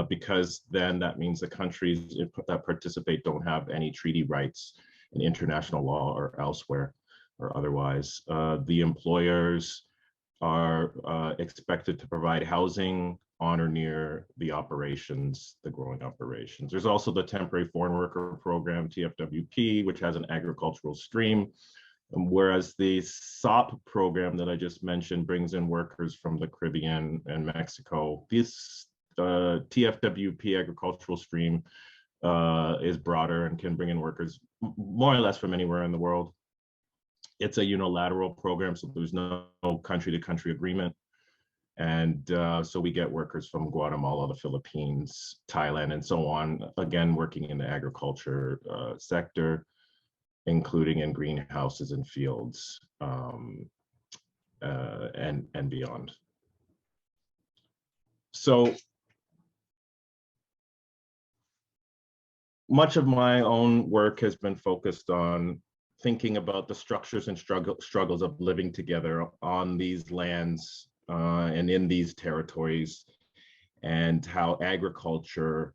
Because then that means the countries that participate don't have any treaty rights in international law or elsewhere or otherwise. The employers are expected to provide housing on or near the operations, the growing operations. There's also the Temporary Foreign Worker Program, TFWP, which has an agricultural stream, whereas the SOP program that I just mentioned brings in workers from the Caribbean and Mexico. This TFWP agricultural stream is broader and can bring in workers more or less from anywhere in the world. It's a unilateral program, so there's no country-to-country agreement. And so we get workers from Guatemala, the Philippines, Thailand, and so on, again, working in the agriculture sector, including in greenhouses and fields and beyond. So much of my own work has been focused on thinking about the structures and struggles of living together on these lands and in these territories and how agriculture,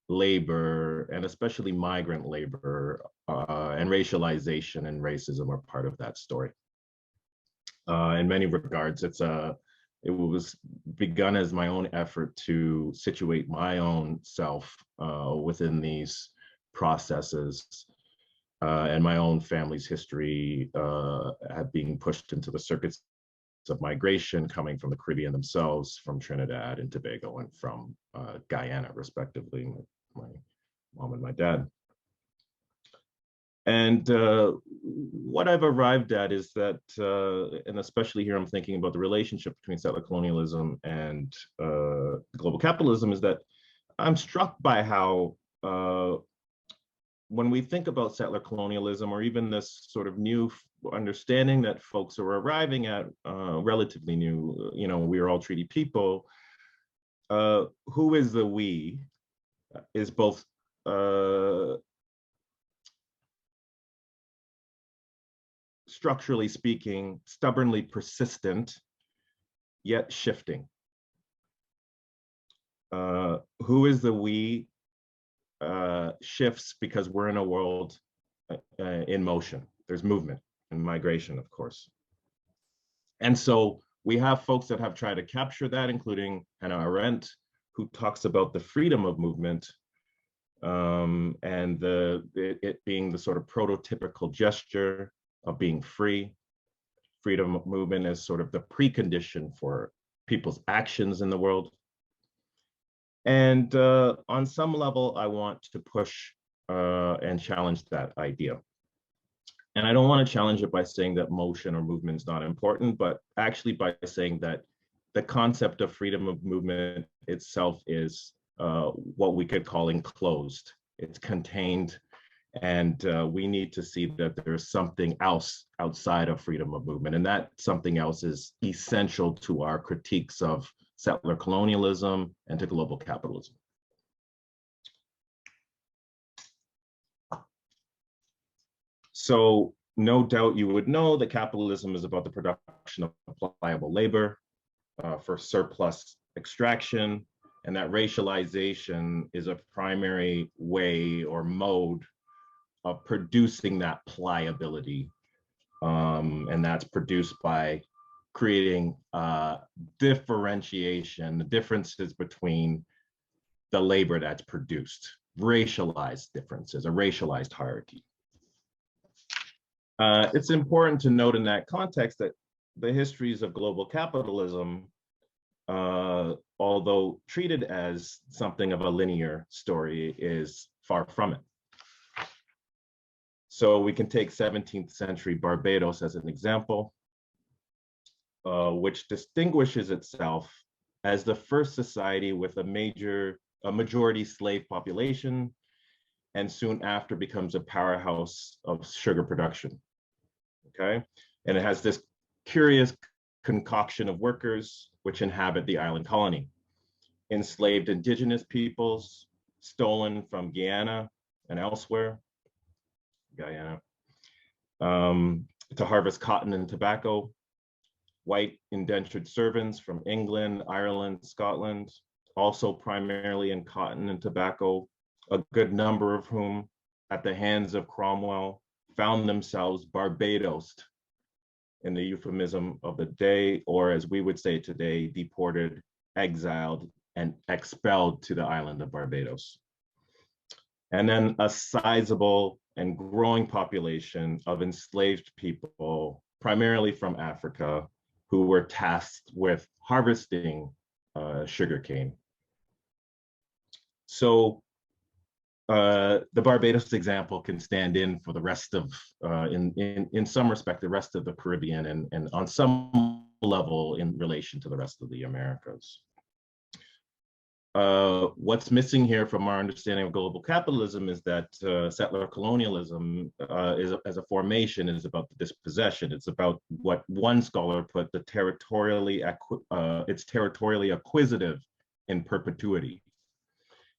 labor, and especially migrant labor and racialization and racism are part of that story. In many regards, it was begun as my own effort to situate my own self within these processes and my own family's history being pushed into the circuits of migration coming from the Caribbean themselves, from Trinidad and Tobago, and from Guyana, respectively, my mom and my dad. And what I've arrived at is that, and especially here I'm thinking about the relationship between settler colonialism and global capitalism, is that I'm struck by how when we think about settler colonialism, or even this sort of new understanding that folks are arriving at, relatively new, we are all treaty people, who is the we is both structurally speaking, stubbornly persistent, yet shifting. Who is the we shifts because we're in a world in motion. There's movement and migration, of course. And so we have folks that have tried to capture that, including Hannah Arendt, who talks about the freedom of movement and it being the sort of prototypical gesture of being free. Freedom of movement is sort of the precondition for people's actions in the world. And on some level, I want to push and challenge that idea. And I don't want to challenge it by saying that motion or movement is not important, but actually by saying that the concept of freedom of movement itself is what we could call enclosed. It's contained. And we need to see that there's something else outside of freedom of movement. And that something else is essential to our critiques of settler colonialism and to global capitalism. So no doubt you would know that capitalism is about the production of pliable labor for surplus extraction, and that racialization is a primary way or mode of producing that pliability. And that's produced by creating differentiation, the differences between the labor that's produced, racialized differences, a racialized hierarchy. It's important to note in that context that the histories of global capitalism, although treated as something of a linear story, is far from it. So we can take 17th century Barbados as an example, which distinguishes itself as the first society with a majority slave population, and soon after becomes a powerhouse of sugar production, okay? And it has this curious concoction of workers which inhabit the island colony. Enslaved indigenous peoples, stolen from Guyana and elsewhere, to harvest cotton and tobacco, white indentured servants from England, Ireland, Scotland, also primarily in cotton and tobacco, a good number of whom at the hands of Cromwell found themselves Barbadosed, in the euphemism of the day, or as we would say today, deported, exiled, and expelled to the island of Barbados. And then a sizable and growing population of enslaved people, primarily from Africa, who were tasked with harvesting sugarcane. So the Barbados example can stand in for the rest of, in some respect, the rest of the Caribbean, and on some level in relation to the rest of the Americas. What's missing here from our understanding of global capitalism is that settler colonialism as a formation is about the dispossession. It's about what one scholar put, it's territorially acquisitive in perpetuity.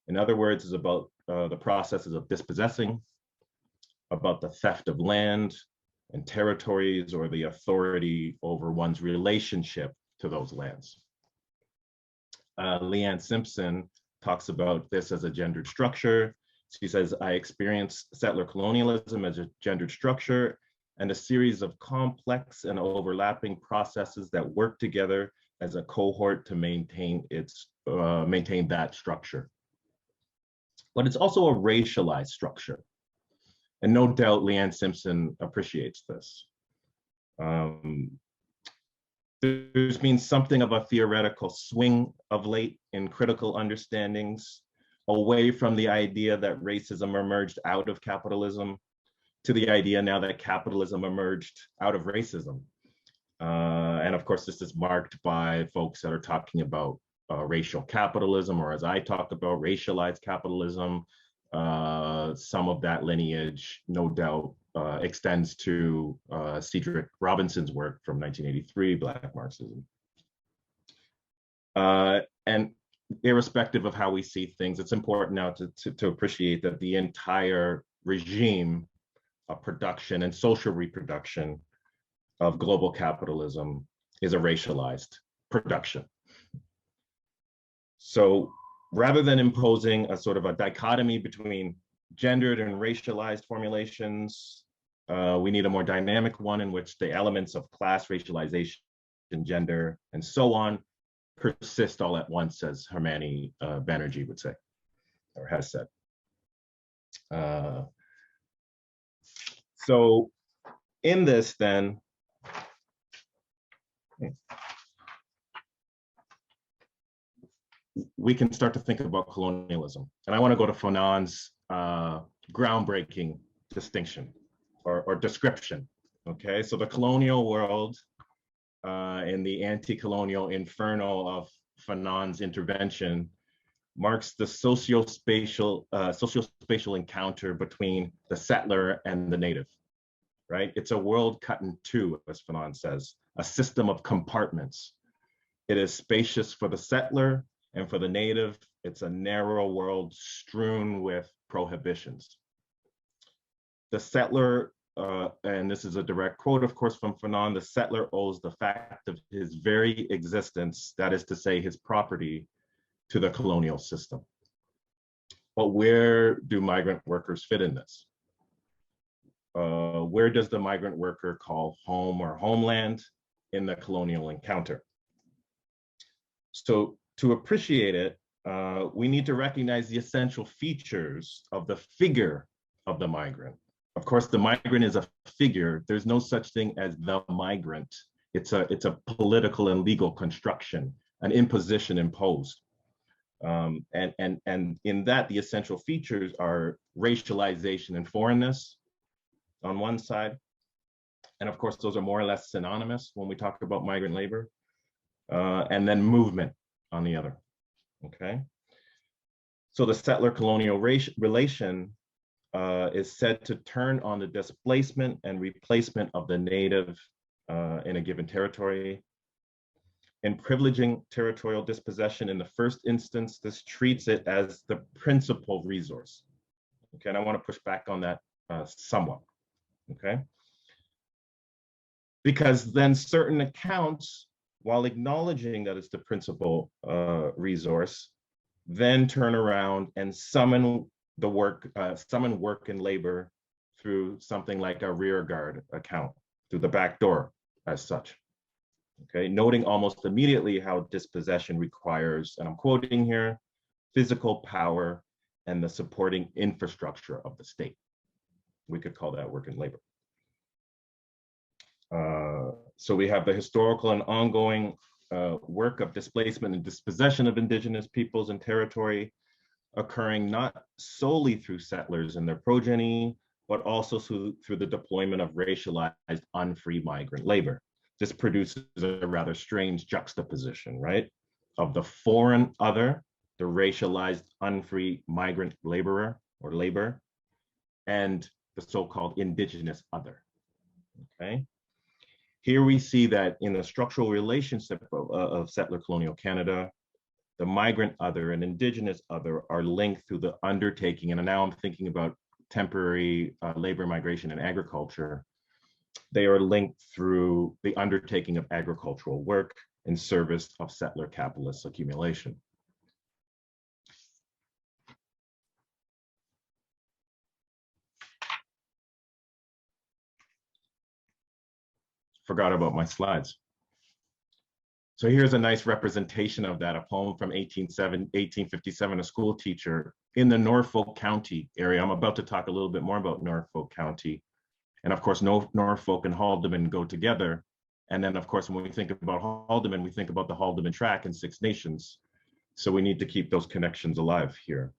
In other words, it's about the processes of dispossessing, about the theft of land and territories, or the authority over one's relationship to those lands. Leanne Simpson talks about this as a gendered structure. She says, I experience settler colonialism as a gendered structure and a series of complex and overlapping processes that work together as a cohort to maintain that structure. But it's also a racialized structure. And no doubt Leanne Simpson appreciates this. There's been something of a theoretical swing of late in critical understandings away from the idea that racism emerged out of capitalism to the idea now that capitalism emerged out of racism. And of course, this is marked by folks that are talking about racial capitalism, or as I talk about, racialized capitalism. Some of that lineage, no doubt, extends to Cedric Robinson's work from 1983, Black Marxism. And irrespective of how we see things, it's important now to appreciate that the entire regime of production and social reproduction of global capitalism is a racialized production. So rather than imposing a sort of a dichotomy between gendered and racialized formulations, we need a more dynamic one in which the elements of class, racialization, gender, and so on persist all at once, as Hermione Banerjee would say, or has said. So in this then, we can start to think about colonialism. And I want to go to Fanon's groundbreaking distinction or description. Okay, so the colonial world in the anti-colonial inferno of Fanon's intervention marks the socio-spatial encounter between the settler and the native, right? It's a world cut in two, as Fanon says, a system of compartments. It is spacious for the settler, and for the native, it's a narrow world strewn with prohibitions. The settler, and this is a direct quote, of course, from Fanon, the settler owes the fact of his very existence, that is to say, his property, to the colonial system. But where do migrant workers fit in this? Where does the migrant worker call home or homeland in the colonial encounter? So to appreciate it, we need to recognize the essential features of the figure of the migrant. Of course, the migrant is a figure. There's no such thing as the migrant. It's a political and legal construction, an imposition imposed. And in that, the essential features are racialization and foreignness on one side. And of course, those are more or less synonymous when we talk about migrant labor. And then movement on the other, okay? So the settler-colonial relation is said to turn on the displacement and replacement of the native in a given territory. In privileging territorial dispossession in the first instance, this treats it as the principal resource. Okay, and I want to push back on that somewhat, okay? Because then certain accounts, while acknowledging that it's the principal resource, then turn around and summon the work, summon work and labor through something like a rear guard account, through the back door as such. Okay, noting almost immediately how dispossession requires, and I'm quoting here, physical power and the supporting infrastructure of the state. We could call that work and labor. So we have the historical and ongoing work of displacement and dispossession of Indigenous peoples and territory occurring not solely through settlers and their progeny, but also through the deployment of racialized unfree migrant labor. This produces a rather strange juxtaposition, right? Of the foreign other, the racialized unfree migrant laborer or labor, and the so-called indigenous other, okay? Here we see that in the structural relationship of settler colonial Canada, the migrant other and indigenous other are linked through the undertaking, and now I'm thinking about temporary labor migration and agriculture. They are linked through the undertaking of agricultural work in service of settler capitalist accumulation. forgot about my slides. So here's a nice representation of that, a poem from 1857, a school teacher in the Norfolk County area. I'm about to talk a little bit more about Norfolk County. And of course, Norfolk and Haldimand go together. And then of course, when we think about Haldimand, we think about the Haldimand Tract and Six Nations. So we need to keep those connections alive here.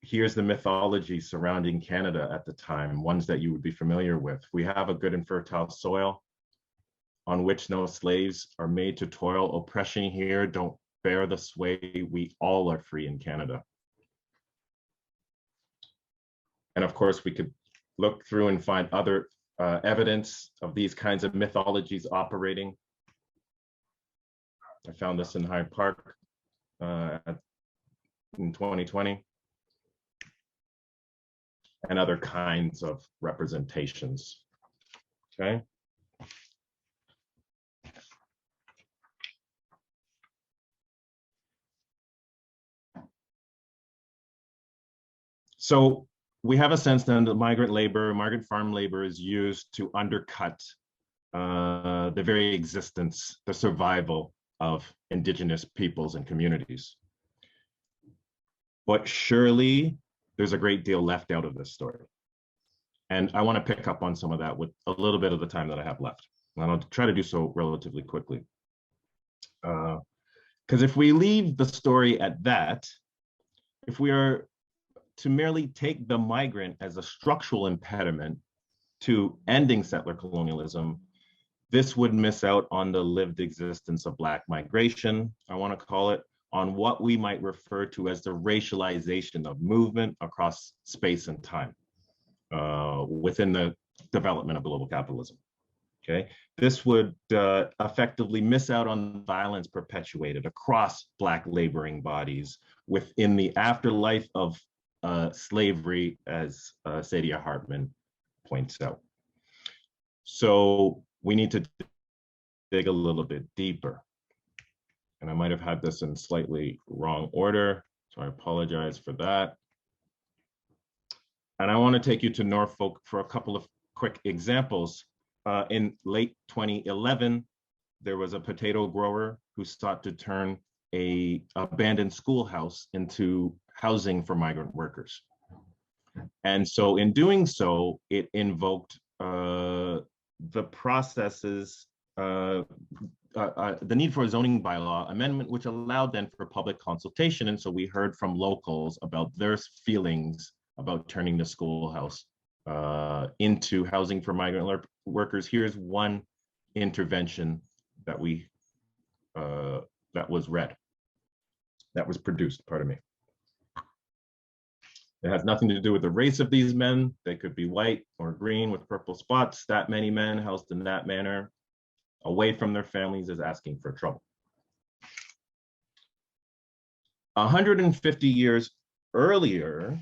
Here's the mythology surrounding Canada at the time, ones that you would be familiar with. We have a good and fertile soil on which no slaves are made to toil. Oppression here don't bear the sway. We all are free in Canada. And of course, we could look through and find other evidence of these kinds of mythologies operating. I found this in Hyde Park in 2020. And other kinds of representations, okay? So we have a sense then that migrant labor, migrant farm labor is used to undercut the very existence, the survival of Indigenous peoples and communities. But surely there's a great deal left out of this story. And I want to pick up on some of that with a little bit of the time that I have left. And I'll try to do so relatively quickly. Because if we leave the story at that, if we are to merely take the migrant as a structural impediment to ending settler colonialism, this would miss out on the lived existence of Black migration, I want to call it, on what we might refer to as the racialization of movement across space and time within the development of global capitalism, okay? This would effectively miss out on violence perpetuated across Black laboring bodies within the afterlife of slavery, as Saidiya Hartman points out. So we need to dig a little bit deeper. And I might have had this in slightly wrong order, so I apologize for that. And I want to take you to Norfolk for a couple of quick examples. In late 2011, there was a potato grower who sought to turn an abandoned schoolhouse into housing for migrant workers. And so in doing so, it invoked the processes, the need for a zoning bylaw amendment, which allowed then for public consultation. And so we heard from locals about their feelings about turning the schoolhouse into housing for migrant workers. Here's one intervention that that was produced, pardon me. It has nothing to do with the race of these men. They could be white or green with purple spots. That many men housed in that manner, away from their families, is asking for trouble. 150 years earlier,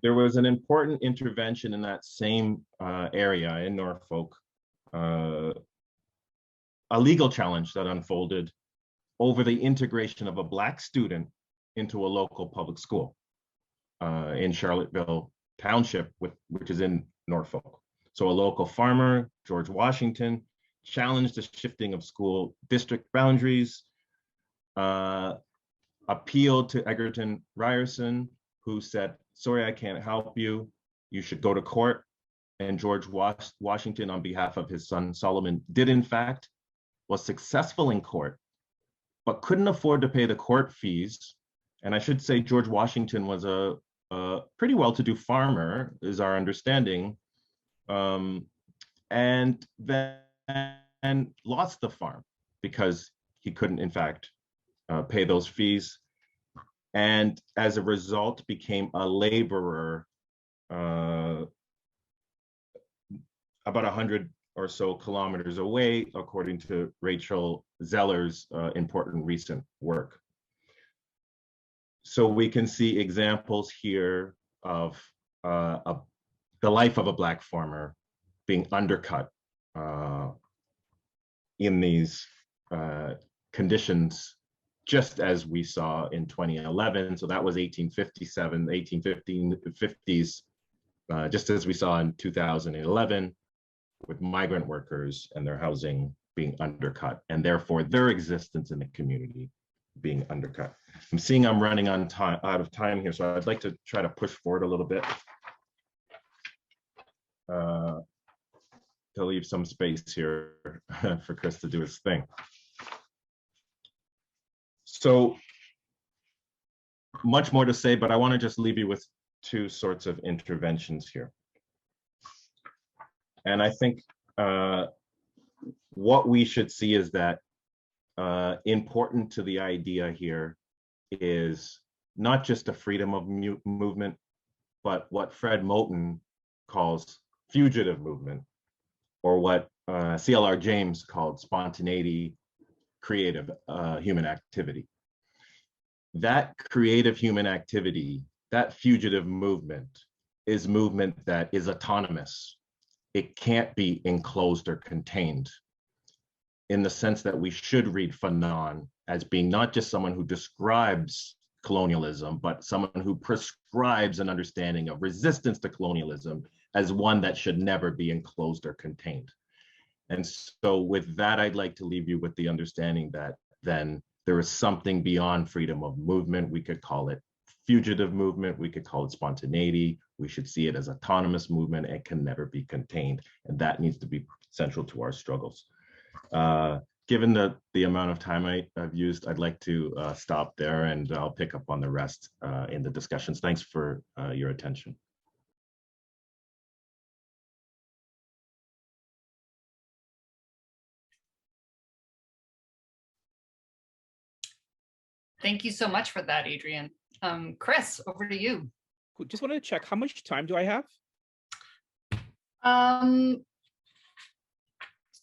there was an important intervention in that same area in Norfolk, a legal challenge that unfolded over the integration of a Black student into a local public school in Charlottesville Township, which is in Norfolk. So a local farmer, George Washington, challenged the shifting of school district boundaries, appealed to Egerton Ryerson, who said, sorry, I can't help you. You should go to court. And George Washington, on behalf of his son Solomon, did in fact, was successful in court, but couldn't afford to pay the court fees. And I should say George Washington was a pretty well-to-do farmer, is our understanding, and then lost the farm because he couldn't, in fact, pay those fees. And as a result, became a laborer about 100 or so kilometers away, according to Rachel Zeller's important recent work. So we can see examples here of the life of a Black farmer being undercut in these conditions, just as we saw in 2011. So that was 1857, 1850s, just as we saw in 2011. with migrant workers and their housing being undercut, and therefore their existence in the community being undercut. I'm seeing I'm running out of time here, so I'd like to try to push forward a little bit to leave some space here for Chris to do his thing. So much more to say, but I want to just leave you with two sorts of interventions here. And I think what we should see is that important to the idea here is not just a freedom of movement, but what Fred Moten calls fugitive movement, or what CLR James called spontaneity, creative human activity. That creative human activity, that fugitive movement, is movement that is autonomous. It can't be enclosed or contained, in the sense that we should read Fanon as being not just someone who describes colonialism, but someone who prescribes an understanding of resistance to colonialism as one that should never be enclosed or contained. And so with that, I'd like to leave you with the understanding that then there is something beyond freedom of movement. We could call it fugitive movement, we could call it spontaneity. We should see it as autonomous movement and can never be contained. And that needs to be central to our struggles. Given the amount of time I've used, I'd like to stop there, and I'll pick up on the rest in the discussions. Thanks for your attention. Thank you so much for that, Adrian. Chris, over to you. Just wanted to check, how much time do I have?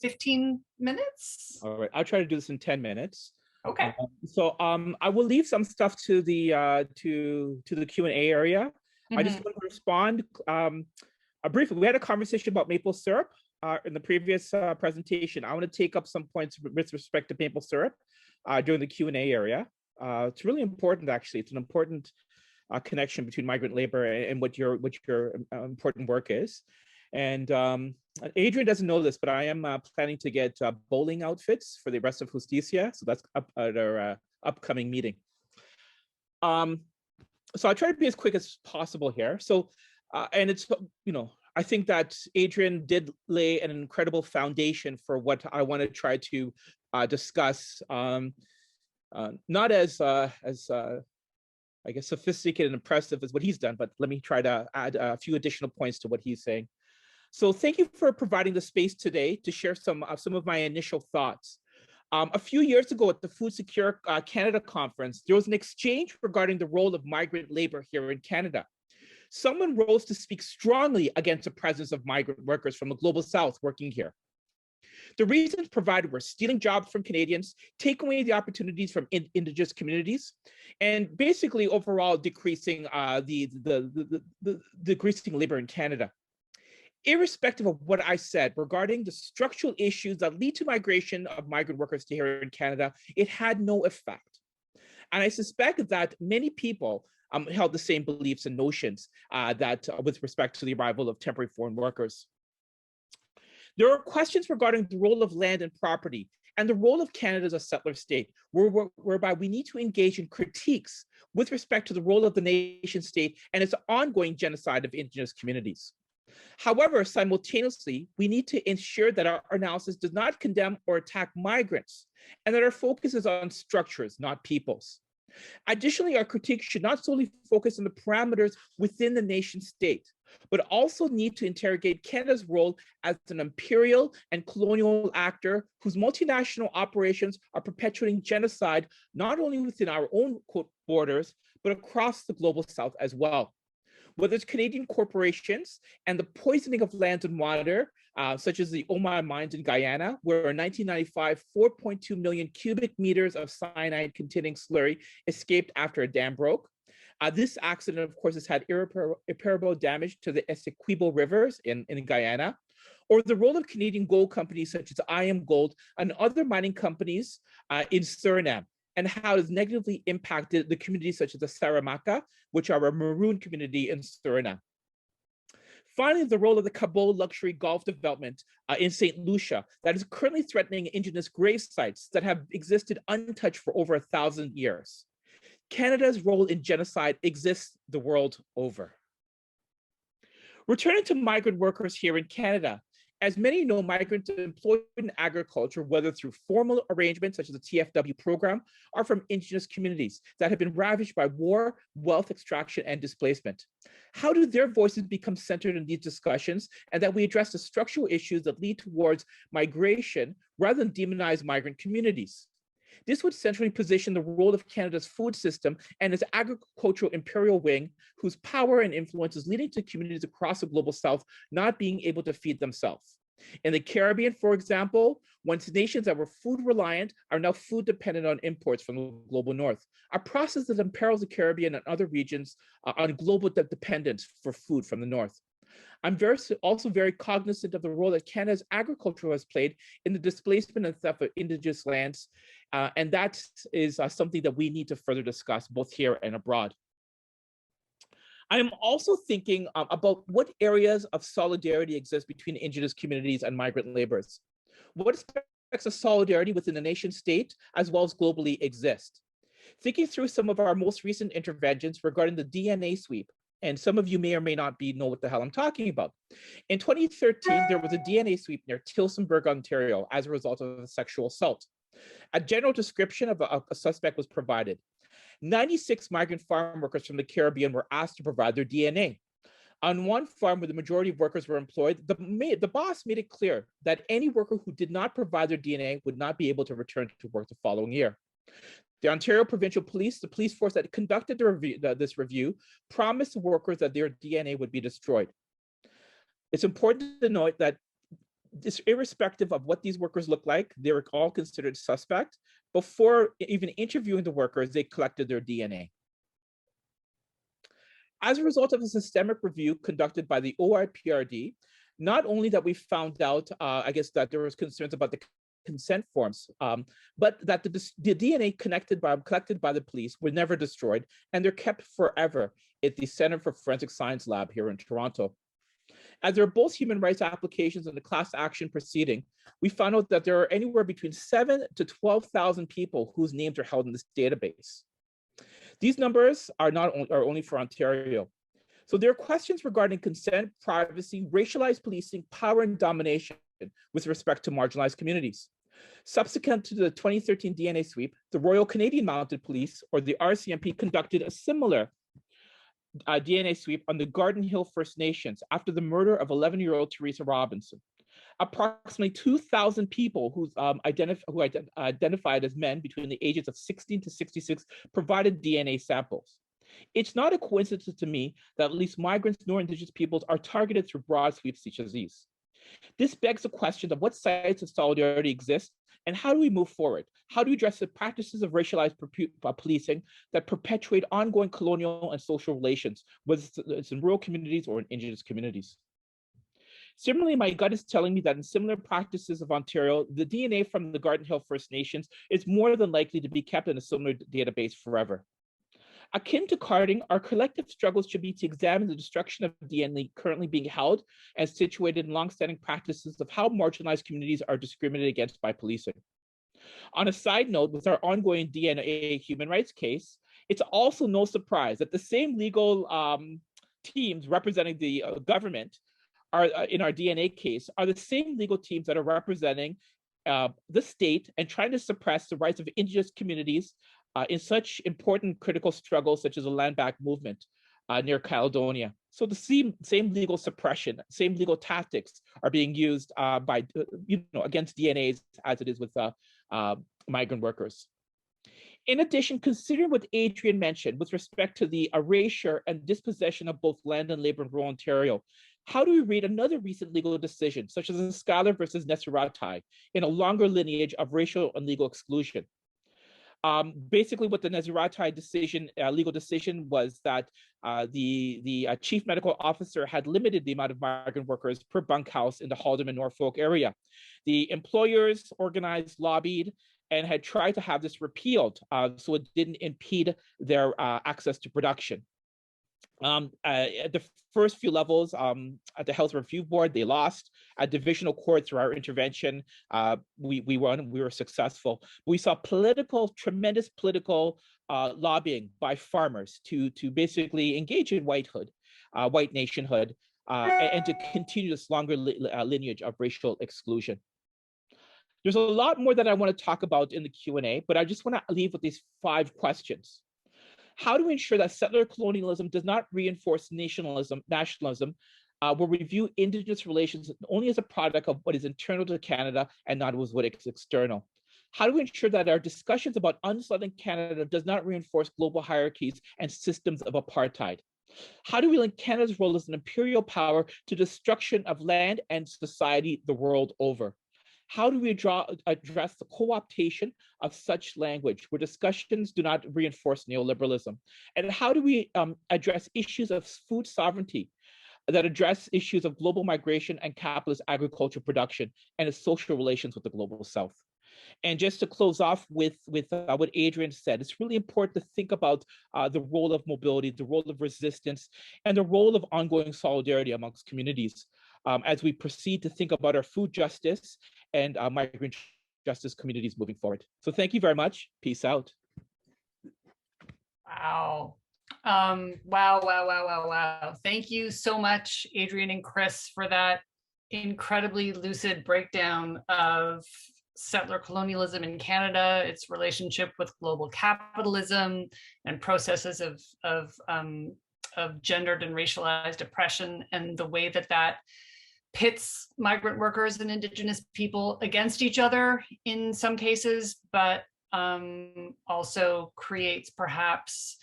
15 minutes. All right, I'll try to do this in 10 minutes. Okay. So I will leave some stuff to the Q&A area. I just want to respond briefly. We had a conversation about maple syrup in the previous presentation. I want to take up some points with respect to maple syrup during the Q&A area. It's really important, actually. It's an important connection between migrant labor and what your important work is. And Adrian doesn't know this, but I am planning to get bowling outfits for the rest of Justicia. So that's up at our upcoming meeting. So I'll try to be as quick as possible here. So, and it's, I think that Adrian did lay an incredible foundation for what I want to try to discuss. Not as I guess sophisticated and impressive as what he's done, but let me try to add a few additional points to what he's saying. So thank you for providing the space today to share some of my initial thoughts. A few years ago at the Food Secure Canada conference, there was an exchange regarding the role of migrant labor here in Canada. Someone rose to speak strongly against the presence of migrant workers from the global south working here. The reasons provided were stealing jobs from Canadians, taking away the opportunities from Indigenous communities, and basically overall decreasing decreasing labor in Canada. Irrespective of what I said regarding the structural issues that lead to migration of migrant workers to here in Canada, it had no effect. And I suspect that many people held the same beliefs and notions that with respect to the arrival of temporary foreign workers. There are questions regarding the role of land and property and the role of Canada as a settler state, whereby we need to engage in critiques with respect to the role of the nation state and its ongoing genocide of Indigenous communities. However, simultaneously, we need to ensure that our analysis does not condemn or attack migrants, and that our focus is on structures, not peoples. Additionally, our critique should not solely focus on the parameters within the nation state, but also need to interrogate Canada's role as an imperial and colonial actor whose multinational operations are perpetuating genocide, not only within our own borders, but across the global south as well. Whether it's Canadian corporations and the poisoning of land and water, such as the Omai mines in Guyana, where in 1995, 4.2 million cubic meters of cyanide-containing slurry escaped after a dam broke. This accident, of course, has had irreparable damage to the Essequibo rivers in Guyana, or the role of Canadian gold companies such as IM Gold and other mining companies in Suriname, and how it has negatively impacted the communities such as the Saramacca, which are a maroon community in Suriname. Finally, the role of the Cabo luxury golf development in St. Lucia that is currently threatening Indigenous grave sites that have existed untouched for over 1,000 years. Canada's role in genocide exists the world over. Returning to migrant workers here in Canada, as many know, migrants employed in agriculture, whether through formal arrangements such as the TFW program, are from Indigenous communities that have been ravaged by war, wealth extraction, and displacement. How do their voices become centered in these discussions, and that we address the structural issues that lead towards migration rather than demonize migrant communities? This would centrally position the role of Canada's food system and its agricultural imperial wing, whose power and influence is leading to communities across the global south not being able to feed themselves. In the Caribbean, for example, once nations that were food reliant are now food dependent on imports from the global north, a process that imperils the Caribbean and other regions on global dependence for food from the north. I'm also very cognizant of the role that Canada's agriculture has played in the displacement and theft of Indigenous lands, and that is something that we need to further discuss both here and abroad. I am also thinking about what areas of solidarity exist between Indigenous communities and migrant laborers. What aspects of solidarity within the nation state as well as globally exist? Thinking through some of our most recent interventions regarding the DNA sweep, and some of you may or may not know what the hell I'm talking about. In 2013, there was a DNA sweep near Tillsonburg, Ontario, as a result of a sexual assault. A general description of a suspect was provided. 96 migrant farm workers from the Caribbean were asked to provide their DNA. On one farm where the majority of workers were employed, the boss made it clear that any worker who did not provide their DNA would not be able to return to work the following year. The Ontario Provincial Police, the police force that conducted this review, promised the workers that their DNA would be destroyed. It's important to note that irrespective of what these workers look like, they were all considered suspect. Before even interviewing the workers, they collected their DNA. As a result of a systemic review conducted by the OIPRD, not only that we found out, that there was concerns about the consent forms, but that the DNA collected by the police were never destroyed, and they're kept forever at the Center for Forensic Science Lab here in Toronto. As there are both human rights applications and the class action proceeding, we found out that there are anywhere between 7,000 to 12,000 people whose names are held in this database. These numbers are only for Ontario. So there are questions regarding consent, privacy, racialized policing, power, and domination with respect to marginalized communities. Subsequent to the 2013 DNA sweep, the Royal Canadian Mounted Police, or the RCMP, conducted a similar DNA sweep on the Garden Hill First Nations after the murder of 11-year-old Teresa Robinson. Approximately 2,000 people who identified as men between the ages of 16 to 66 provided DNA samples. It's not a coincidence to me that at least migrants nor Indigenous peoples are targeted through broad sweeps such as these. This begs the question of what sites of solidarity exist and how do we move forward? How do we address the practices of racialized policing that perpetuate ongoing colonial and social relations, whether it's in rural communities or in Indigenous communities? Similarly, my gut is telling me that in similar practices of Ontario, the DNA from the Garden Hill First Nations is more than likely to be kept in a similar database forever. Akin to carding, our collective struggles should be to examine the destruction of DNA currently being held and situated in longstanding practices of how marginalized communities are discriminated against by policing. On a side note, with our ongoing DNA human rights case, it's also no surprise that the same legal teams representing the government are in our DNA case are the same legal teams that are representing the state and trying to suppress the rights of Indigenous communities in such important critical struggles such as the land back movement near Caledonia. So the same legal suppression, same legal tactics are being used against DNAs as it is with migrant workers. In addition, considering what Adrian mentioned with respect to the erasure and dispossession of both land and labor in rural Ontario, how do we read another recent legal decision, such as the Schuyler versus NSCAD, in a longer lineage of racial and legal exclusion? Basically, what the NSCAD legal decision was that the chief medical officer had limited the amount of migrant workers per bunkhouse in the Haldeman Norfolk area. The employers organized, lobbied, and had tried to have this repealed so it didn't impede their access to production. At the first few levels, at the Health Review Board, they lost. At divisional court, through our intervention, we won. We were successful. We saw tremendous political lobbying by farmers to basically engage in whitehood, white nationhood, and to continue this longer lineage of racial exclusion. There's a lot more that I want to talk about in the Q&A, but I just want to leave with these 5 questions. How do we ensure that settler colonialism does not reinforce nationalism, where we view Indigenous relations only as a product of what is internal to Canada and not as what is external? How do we ensure that our discussions about unsettling Canada does not reinforce global hierarchies and systems of apartheid? How do we link Canada's role as an imperial power to destruction of land and society the world over? How do we address the co-optation of such language where discussions do not reinforce neoliberalism? And how do we address issues of food sovereignty that address issues of global migration and capitalist agriculture production and its social relations with the global South? And just to close off with what Adrian said, it's really important to think about the role of mobility, the role of resistance, and the role of ongoing solidarity amongst communities as we proceed to think about our food justice and migrant justice communities moving forward. So thank you very much. Peace out. Wow. Wow. Thank you so much, Adrian and Chris, for that incredibly lucid breakdown of settler colonialism in Canada, its relationship with global capitalism and processes of gendered and racialized oppression, and the way that pits migrant workers and Indigenous people against each other in some cases, but also creates perhaps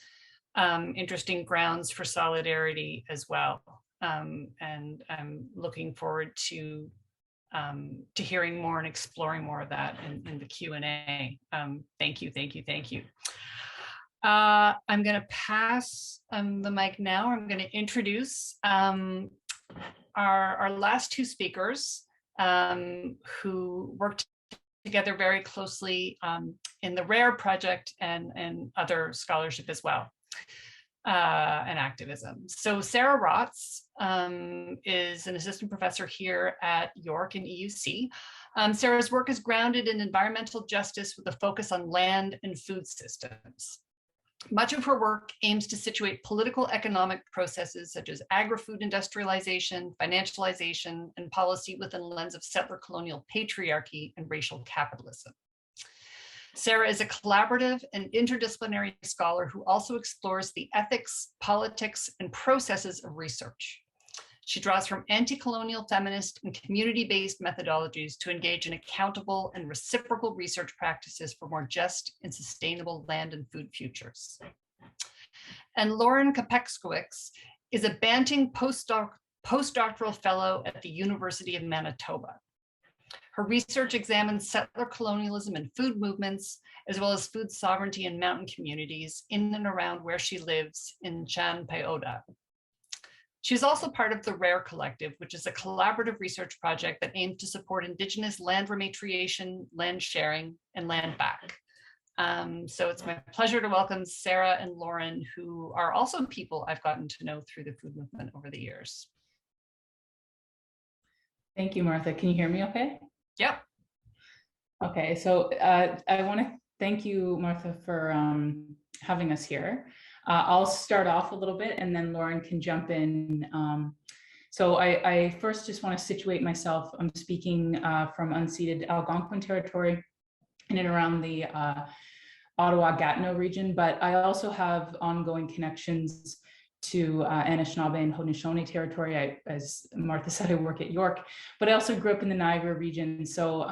interesting grounds for solidarity as well. And I'm looking forward to hearing more and exploring more of that in the Q&A. Thank you. I'm going to pass the mic now. I'm going to introduce our last 2 speakers who worked together very closely in the R.A.I.R project and other scholarship as well, and activism. So Sarah Rotz is an assistant professor here at York in EUC. Sarah's work is grounded in environmental justice with a focus on land and food systems. Much of her work aims to situate political economic processes such as agri-food industrialization, financialization, and policy within a lens of settler colonial patriarchy and racial capitalism. Sarah is a collaborative and interdisciplinary scholar who also explores the ethics, politics, and processes of research. She draws from anti-colonial feminist and community-based methodologies to engage in accountable and reciprocal research practices for more just and sustainable land and food futures. And Lauren Kepkiewicz is a Banting postdoctoral fellow at the University of Manitoba. Her research examines settler colonialism and food movements, as well as food sovereignty in mountain communities in and around where she lives in Chan-Pay-Oda. She's also part of the R.A.I.R Collective, which is a collaborative research project that aims to support Indigenous land rematriation, land sharing, and land back. So it's my pleasure to welcome Sarah and Lauren, who are also people I've gotten to know through the food movement over the years. Thank you, Martha. Can you hear me okay? Yep. Okay, so I want to thank you, Martha, for having us here. I'll start off a little bit and then Lauren can jump in. So I first just want to situate myself. I'm speaking from unceded Algonquin territory in and around the Ottawa-Gatineau region, but I also have ongoing connections to Anishinaabe and Haudenosaunee territory. As Martha said, I work at York, but I also grew up in the Niagara region, so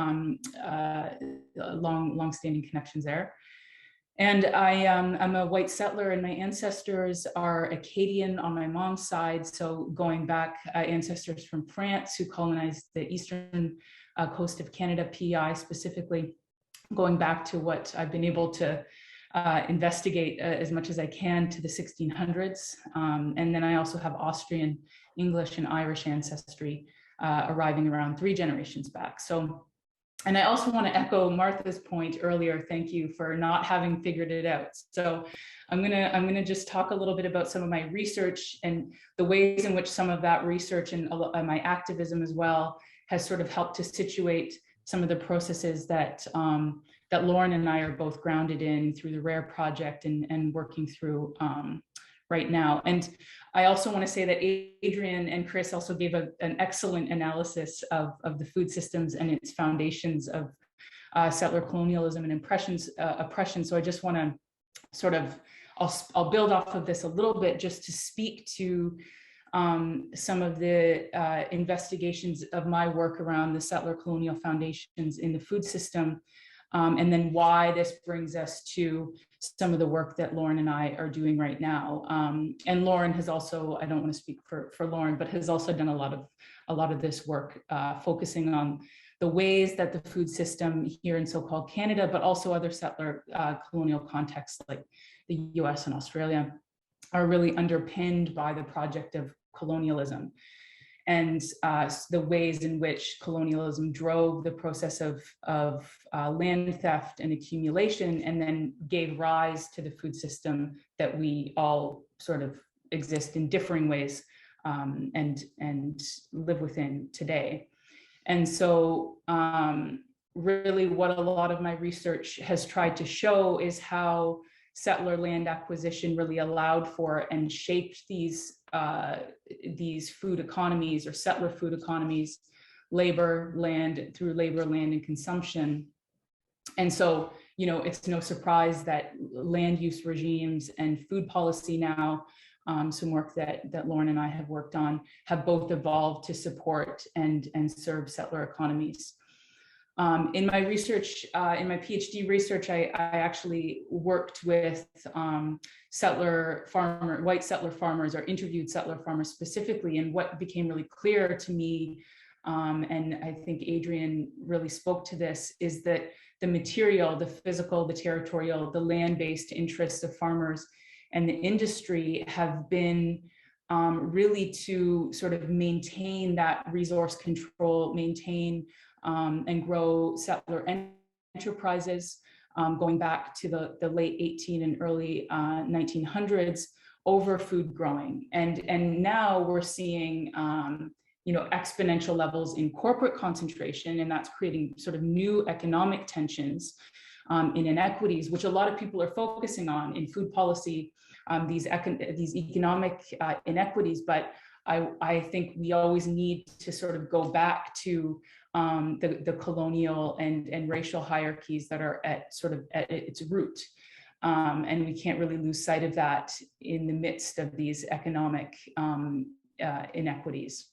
long-standing connections there. And I'm a white settler, and my ancestors are Acadian on my mom's side. So going back, ancestors from France who colonized the eastern coast of Canada, PEI specifically, going back to what I've been able to investigate as much as I can to the 1600s. And then I also have Austrian, English, and Irish ancestry arriving around 3 generations back. So And I also want to echo Martha's point earlier. Thank you for not having figured it out. So I'm gonna just talk a little bit about some of my research and the ways in which some of that research and my activism as well has sort of helped to situate some of the processes that that Lauren and I are both grounded in through the R.A.I.R project and working through right now. And I also want to say that Adrian and Chris also gave an excellent analysis of the food systems and its foundations of settler colonialism and oppression. So I just want to sort of, I'll build off of this a little bit just to speak to some of the investigations of my work around the settler colonial foundations in the food system, and then why this brings us to some of the work that Lauren and I are doing right now. And Lauren has also, I don't want to speak for Lauren, but has also done a lot of this work focusing on the ways that the food system here in so-called Canada, but also other settler colonial contexts like the US and Australia, are really underpinned by the project of colonialism and the ways in which colonialism drove the process of land theft and accumulation, and then gave rise to the food system that we all sort of exist in differing ways and live within today. And so really what a lot of my research has tried to show is how settler land acquisition really allowed for and shaped these food economies or settler food economies, labor, land, through labor, land, and consumption. And so, you know, it's no surprise that land use regimes and food policy now, some work that Lauren and I have worked on, have both evolved to support and serve settler economies. In my research, in my PhD research, I actually worked with white settler farmers, or interviewed settler farmers specifically. And what became really clear to me, and I think Adrian really spoke to this, is that the material, the physical, the territorial, the land-based interests of farmers and the industry have been really to sort of maintain that resource control, maintain and grow settler enterprises, going back to the late 18 and early 1900s, over food growing. And now we're seeing you know, exponential levels in corporate concentration, and that's creating sort of new economic tensions in inequities, which a lot of people are focusing on in food policy, these economic inequities. But I think we always need to sort of go back to the colonial and racial hierarchies that are at its root. And we can't really lose sight of that in the midst of these economic inequities.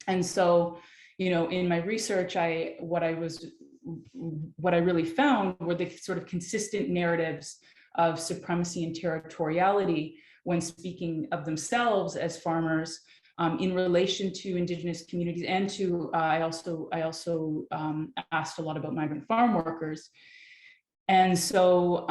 And so, you know, in my research, what I really found were the sort of consistent narratives of supremacy and territoriality when speaking of themselves as farmers, in relation to Indigenous communities, and to I also asked a lot about migrant farm workers. And so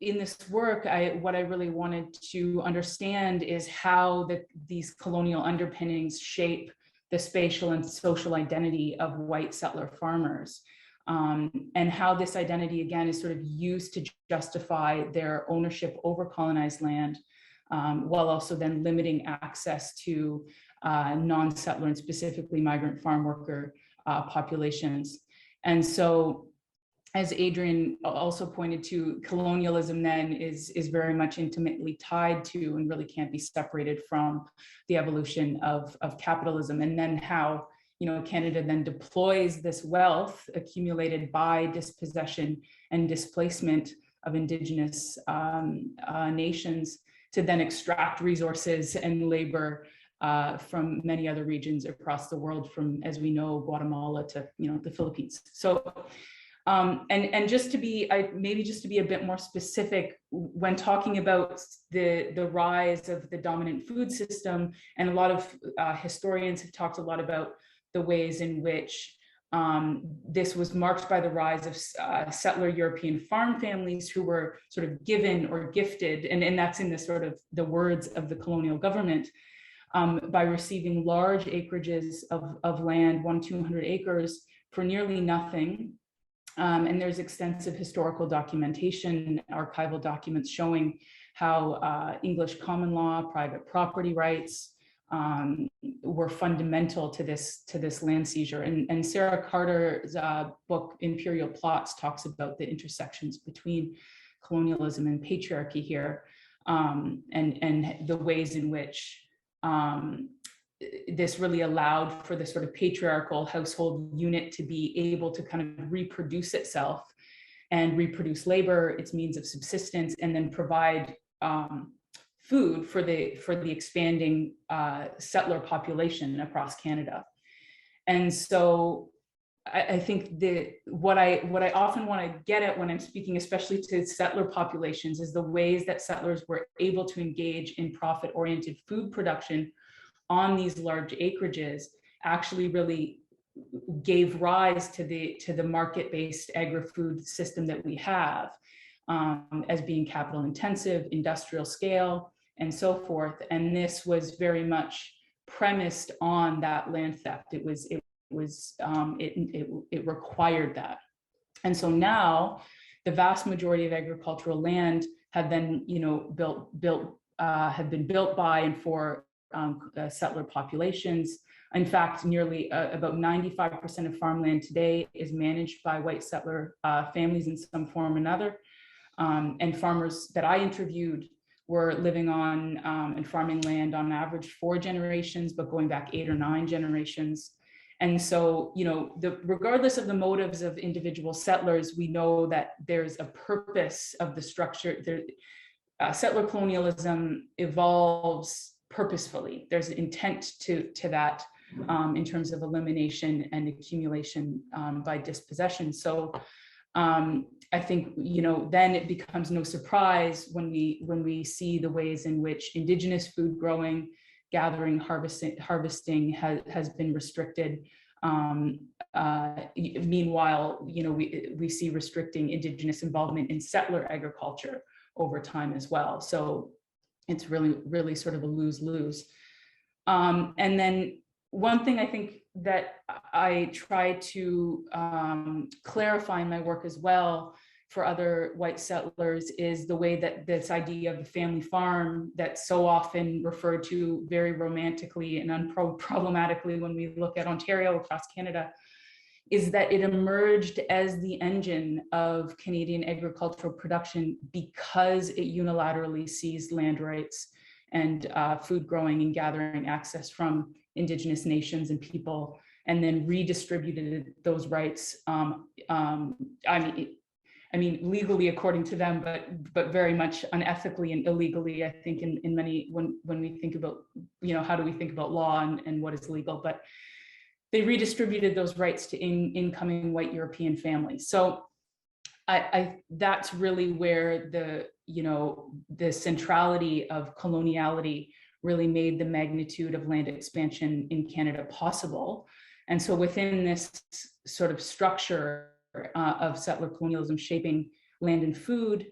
in this work, what I really wanted to understand is how these colonial underpinnings shape the spatial and social identity of white settler farmers, and how this identity, again, is sort of used to justify their ownership over colonized land, while also then limiting access to non-settler and specifically migrant farm worker populations. And so, as Adrian also pointed to, colonialism then is very much intimately tied to and really can't be separated from the evolution of capitalism. And then how, you know, Canada then deploys this wealth accumulated by dispossession and displacement of Indigenous nations to then extract resources and labor from many other regions across the world, from, as we know, Guatemala to, you know, the Philippines. So, and just to be, maybe just to be a bit more specific, when talking about the rise of the dominant food system, and a lot of historians have talked a lot about the ways in which this was marked by the rise of settler European farm families who were sort of given or gifted, and that's in the sort of the words of the colonial government, by receiving large acreages of land, 100-200 acres, for nearly nothing. And there's extensive historical documentation, archival documents showing how English common law, private property rights were fundamental to this land seizure. And Sarah Carter's book, Imperial Plots, talks about the intersections between colonialism and patriarchy here, and the ways in which this really allowed for the sort of patriarchal household unit to be able to kind of reproduce itself and reproduce labor, its means of subsistence, and then provide food for the expanding settler population across Canada. And so I think what I often want to get at when I'm speaking, especially to settler populations, is the ways that settlers were able to engage in profit-oriented food production on these large acreages actually really gave rise to the market-based agri-food system that we have, as being capital intensive, industrial scale, and so forth. And this was very much premised on that land theft. It required that. And so now the vast majority of agricultural land have then, have been built by and for settler populations. In fact, nearly about 95% of farmland today is managed by white settler families in some form or another. And farmers that I interviewed were living on and farming land on average 4 generations, but going back 8 or 9 generations. And so, regardless of the motives of individual settlers, we know that there's a purpose of the structure. Settler colonialism evolves purposefully. There's an intent to that in terms of elimination and accumulation by dispossession. So I think, then it becomes no surprise when we see the ways in which Indigenous food growing, gathering, harvesting has been restricted. Meanwhile, we see restricting Indigenous involvement in settler agriculture over time as well. So it's really sort of a lose-lose. And then one thing I think that I try to clarify in my work as well for other white settlers is the way that this idea of the family farm that's so often referred to very romantically and unproblematically when we look at Ontario across Canada, is that it emerged as the engine of Canadian agricultural production because it unilaterally seized land rights and food growing and gathering access from Indigenous nations and people, and then redistributed those rights. I mean, legally according to them, but very much unethically and illegally. I think in many when we think about how do we think about law and what is legal, but they redistributed those rights to incoming white European families. So that's really where the centrality of coloniality really made the magnitude of land expansion in Canada possible. And so within this sort of structure of settler colonialism shaping land and food,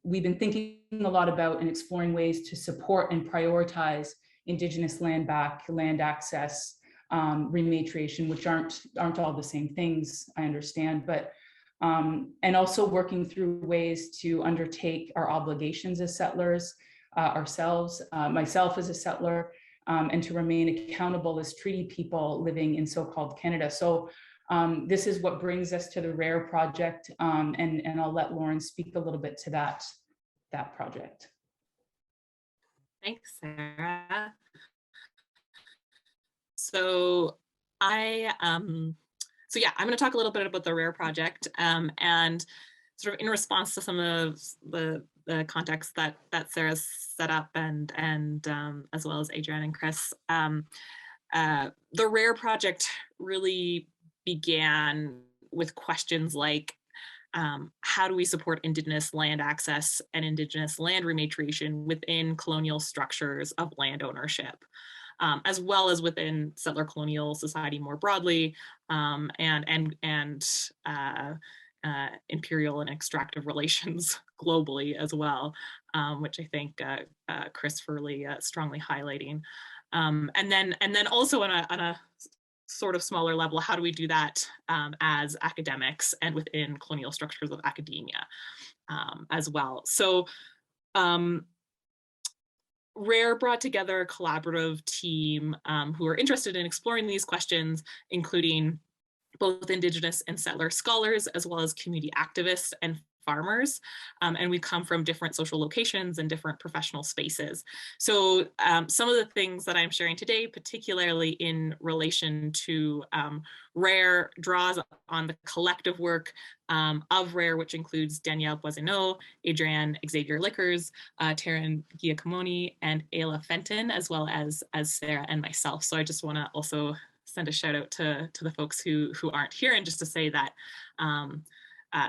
we've been thinking a lot about and exploring ways to support and prioritize Indigenous land back, land access, rematriation, which aren't all the same things, I understand, but and also working through ways to undertake our obligations as settlers ourselves, myself as a settler, and to remain accountable as treaty people living in so-called Canada. So this is what brings us to the R.A.I.R project, and I'll let Lauren speak a little bit to that project. Thanks, Sarah. So I'm going to talk a little bit about the R.A.I.R project, and sort of in response to some of the context that Sarah set up, and as well as Adrian and Chris. The R.A.I.R project really began with questions like, how do we support Indigenous land access and Indigenous land rematriation within colonial structures of land ownership, as well as within settler colonial society more broadly, and imperial and extractive relations globally as well, which I think Chris really strongly highlighting, and then also on a sort of smaller level, how do we do that as academics and within colonial structures of academia as well? So R.A.I.R brought together a collaborative team who are interested in exploring these questions, including both Indigenous and settler scholars, as well as community activists and farmers. And we come from different social locations and different professional spaces. So some of the things that I'm sharing today, particularly in relation to R.A.I.R, draws on the collective work of R.A.I.R, which includes Danielle Boiseneau, Adrian Xavier Lickers, Taryn Giacomoni, and Ayla Fenton, as well as Sarah and myself. So I just want to also send a shout out to the folks who aren't here, and just to say that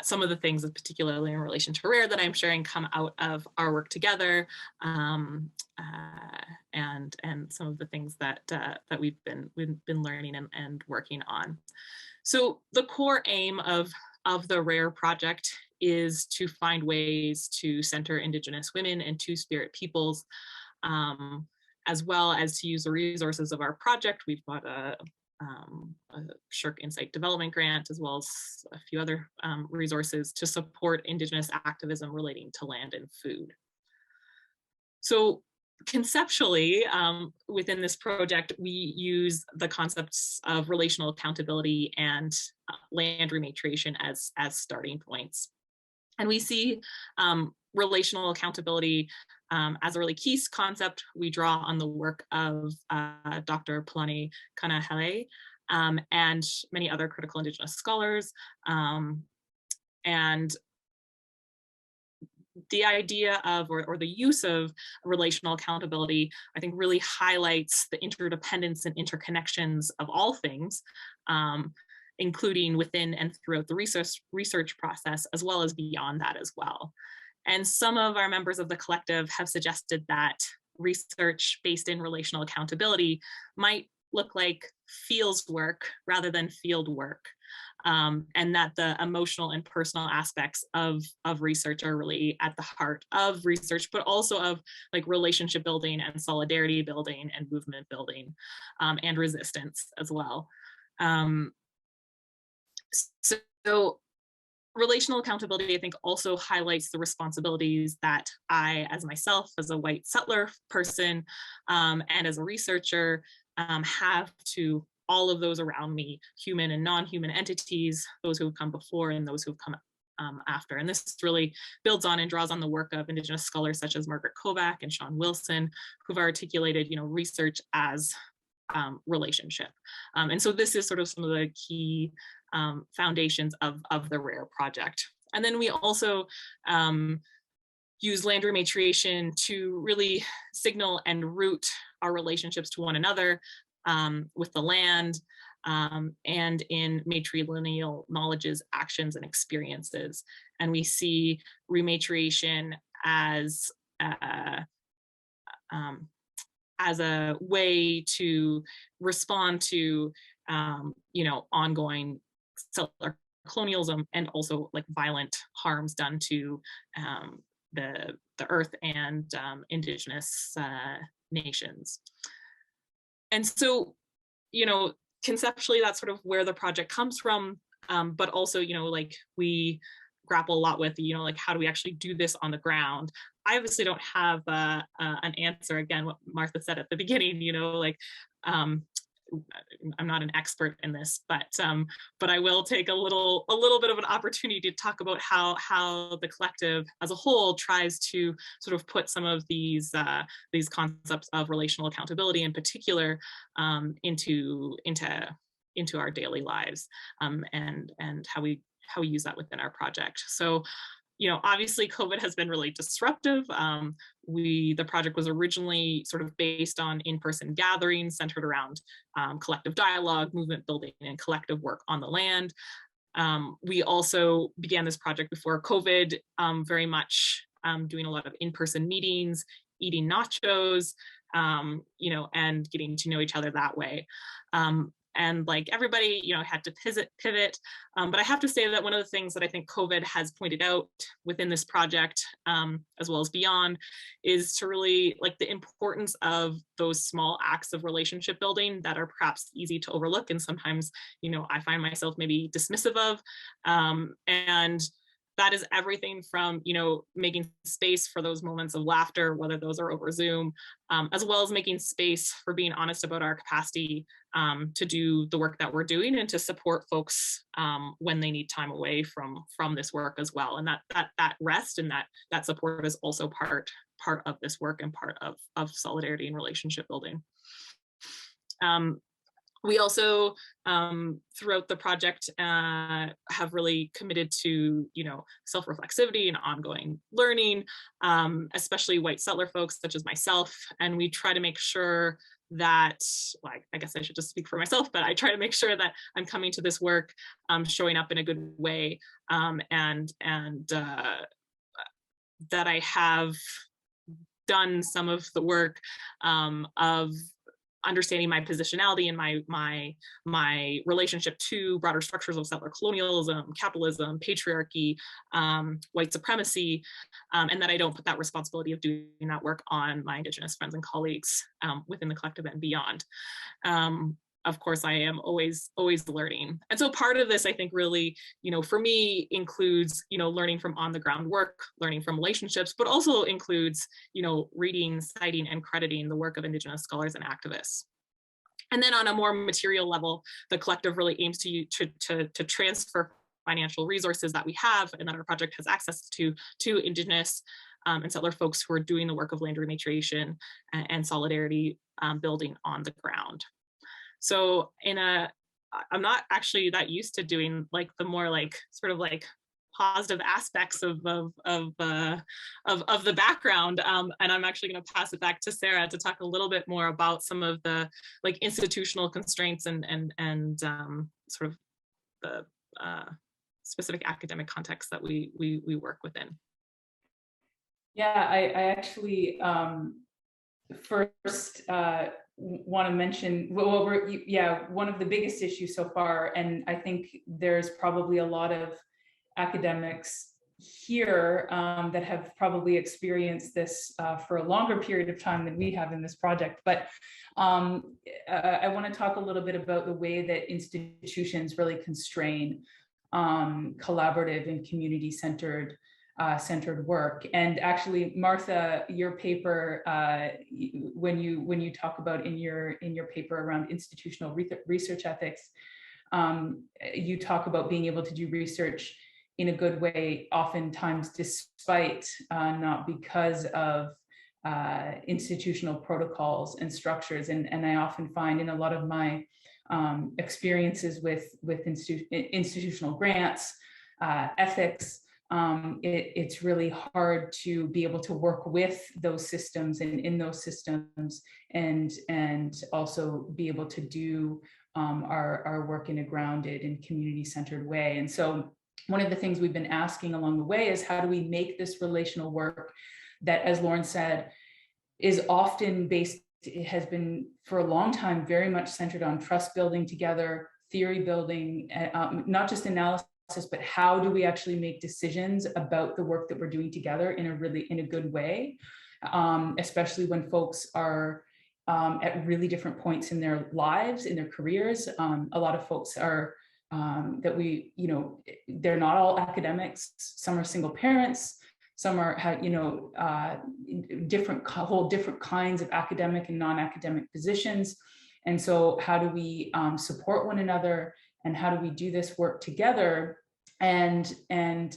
some of the things, particularly in relation to R.A.I.R, that I'm sharing come out of our work together, and some of the things that we've been learning and working on. So the core aim of the R.A.I.R project is to find ways to center Indigenous women and Two-Spirit peoples, as well as to use the resources of our project. We've got a SSHRC Insight Development Grant, as well as a few other resources to support Indigenous activism relating to land and food. So conceptually, within this project, we use the concepts of relational accountability and land rematriation as starting points. And we see relational accountability as a really key concept. We draw on the work of Dr. Palani Kanahele and many other critical Indigenous scholars. And the idea of, or the use of relational accountability, I think really highlights the interdependence and interconnections of all things, including within and throughout the research process, as well as beyond that as well. And some of our members of the collective have suggested that research based in relational accountability might look like field work rather than field work, and that the emotional and personal aspects of research are really at the heart of research, but also of like relationship building and solidarity building and movement building, and resistance as well. So relational accountability, I think, also highlights the responsibilities that I, as myself, as a white settler person, and as a researcher, have to all of those around me, human and non-human entities, those who have come before and those who have come after. And this really builds on and draws on the work of Indigenous scholars such as Margaret Kovac and Sean Wilson, who've articulated, research as relationship. And so this is sort of some of the key foundations of the R.A.I.R project. And then we also use land rematriation to really signal and root our relationships to one another with the land, and in matrilineal knowledges, actions, and experiences. And we see rematriation as a way to respond to ongoing settler colonialism, and also like violent harms done to the earth and Indigenous nations. And so, conceptually, that's sort of where the project comes from, but also, like we grapple a lot with, like how do we actually do this on the ground? I obviously don't have an answer. Again, what Martha said at the beginning, I'm not an expert in this, but I will take a little bit of an opportunity to talk about how the collective as a whole tries to sort of put some of these concepts of relational accountability in particular into our daily lives, and how we use that within our project. So, obviously COVID has been really disruptive. The project was originally sort of based on in-person gatherings centered around collective dialogue, movement building, and collective work on the land. We also began this project before COVID, very much doing a lot of in-person meetings, eating nachos, and getting to know each other that way. and like everybody, you know, had to pivot. But I have to say that one of the things that I think COVID has pointed out within this project, as well as beyond, is to really like the importance of those small acts of relationship building that are perhaps easy to overlook, and sometimes, you know, I find myself maybe dismissive of, and that is everything from, you know, making space for those moments of laughter, whether those are over Zoom, as well as making space for being honest about our capacity to do the work that we're doing and to support folks when they need time away from this work as well. And that rest and that support is also part of this work and part of solidarity and relationship building. We also, throughout the project, have really committed to, you know, self-reflexivity and ongoing learning, especially white settler folks such as myself. And we try to make sure that, like, I guess I should just speak for myself, but I try to make sure that I'm coming to this work showing up in a good way, and that I have done some of the work of understanding my positionality and my relationship to broader structures of settler colonialism, capitalism, patriarchy, white supremacy, and that I don't put that responsibility of doing that work on my Indigenous friends and colleagues within the collective and beyond. Of course, I am always learning. And so part of this, I think, really, you know, for me includes, you know, learning from on the ground work, learning from relationships, but also includes, you know, reading, citing, and crediting the work of Indigenous scholars and activists. And then on a more material level, the collective really aims to transfer financial resources that we have and that our project has access to Indigenous and settler folks who are doing the work of land rematriation and solidarity building on the ground. So I'm not actually that used to doing like the more like sort of like positive aspects of the background, and I'm actually going to pass it back to Sarah to talk a little bit more about some of the like institutional constraints and sort of the specific academic context that we work within. Yeah, I actually first want to mention, well, one of the biggest issues so far, and I think there's probably a lot of academics here that have probably experienced this for a longer period of time than we have in this project. But I want to talk a little bit about the way that institutions really constrain collaborative and community-centered work. And actually, Martha, your paper, when you talk about in your paper around institutional research ethics, you talk about being able to do research in a good way, oftentimes despite, not because of institutional protocols and structures. And I often find in a lot of my experiences with institutional grants, ethics, it's really hard to be able to work with those systems and in those systems, and also be able to do our work in a grounded and community-centered way. And so one of the things we've been asking along the way is, how do we make this relational work that, as Lauren said, is often based, it has been for a long time very much centered on trust building together, theory building, not just analysis, but how do we actually make decisions about the work that we're doing together in a good way, especially when folks are at really different points in their lives, in their careers. A lot of folks are they're not all academics. Some are single parents. Some are different kinds of academic and non-academic positions. And so how do we support one another, and how do we do this work together, and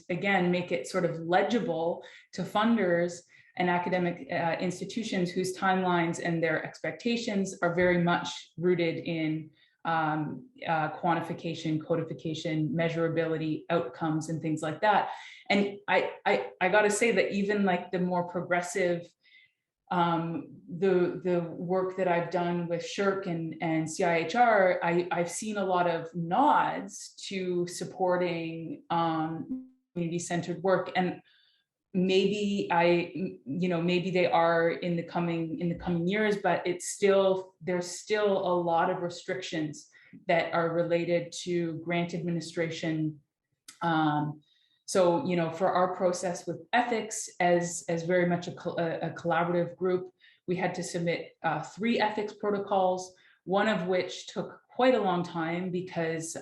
again make it sort of legible to funders and academic institutions whose timelines and their expectations are very much rooted in quantification, codification, measurability, outcomes, and things like that. And I got to say that even like the more progressive, the work that I've done with SSHRC and CIHR, I've seen a lot of nods to supporting community-centered work, and maybe they are in the coming years, but there's still a lot of restrictions that are related to grant administration. So, for our process with ethics, as very much a collaborative group, we had to submit 3 ethics protocols, one of which took quite a long time because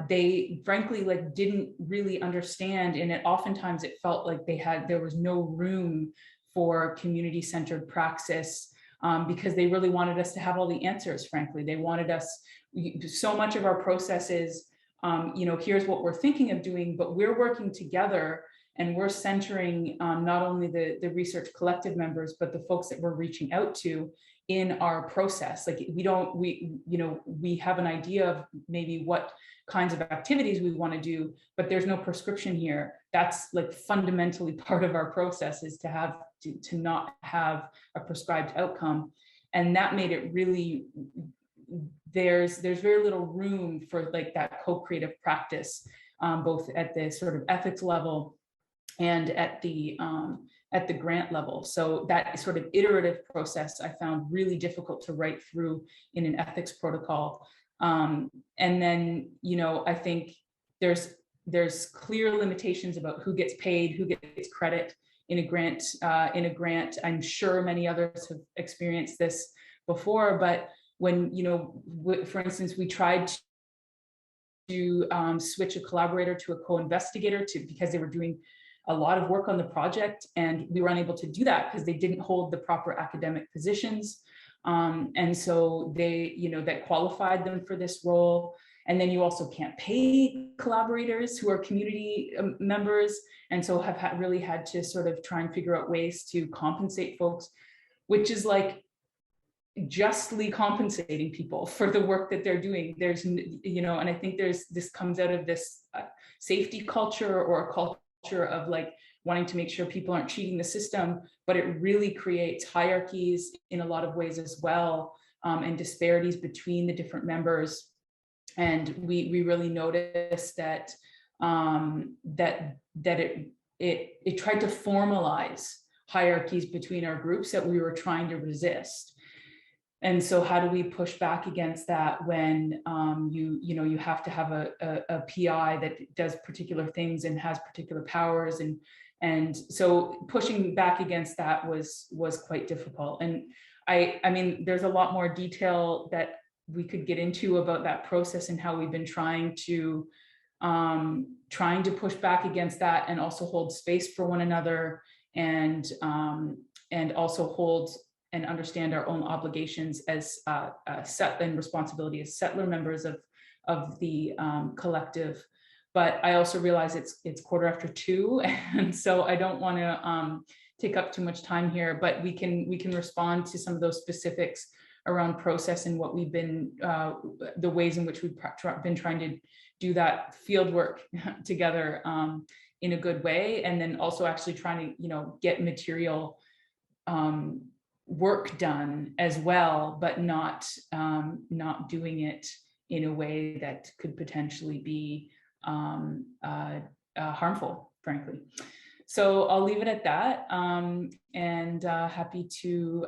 they frankly didn't really understand, and oftentimes it felt like there was no room for community-centered praxis, because they really wanted us to have all the answers. Frankly, they wanted us, so much of our process is, here's what we're thinking of doing, but we're working together and we're centering not only the research collective members, but the folks that we're reaching out to in our process. Like we have an idea of maybe what kinds of activities we want to do, but there's no prescription here. That's fundamentally part of our process, is to not have a prescribed outcome. And that made it really, there's very little room for that co-creative practice, both at the sort of ethics level and at the grant level. So that sort of iterative process I found really difficult to write through in an ethics protocol. And then, I think there's clear limitations about who gets paid, who gets credit in a grant. I'm sure many others have experienced this before, but when, for instance, we tried to switch a collaborator to a co-investigator because they were doing a lot of work on the project, and we were unable to do that because they didn't hold the proper academic positions. And so they, that qualified them for this role. And then you also can't pay collaborators who are community members. And so have really had to sort of try and figure out ways to compensate folks, which is justly compensating people for the work that they're doing. There's, and I think this comes out of this safety culture, or a culture of wanting to make sure people aren't cheating the system, but it really creates hierarchies in a lot of ways as well, and disparities between the different members. And we really noticed that it tried to formalize hierarchies between our groups that we were trying to resist. And so how do we push back against that when you have to have a PI that does particular things and has particular powers, and so pushing back against that was quite difficult. And I mean, there's a lot more detail that we could get into about that process and how we've been trying to push back against that, and also hold space for one another, and also hold and understand our own obligations as and responsibility as settler members of the collective. But I also realize it's 2:15, and so I don't want to take up too much time here. But we can respond to some of those specifics around process and what we've been, the ways in which we've been trying to do that field work together in a good way, and then also actually trying to get material work done as well, but not doing it in a way that could potentially be harmful, frankly. So I'll leave it at that, and happy to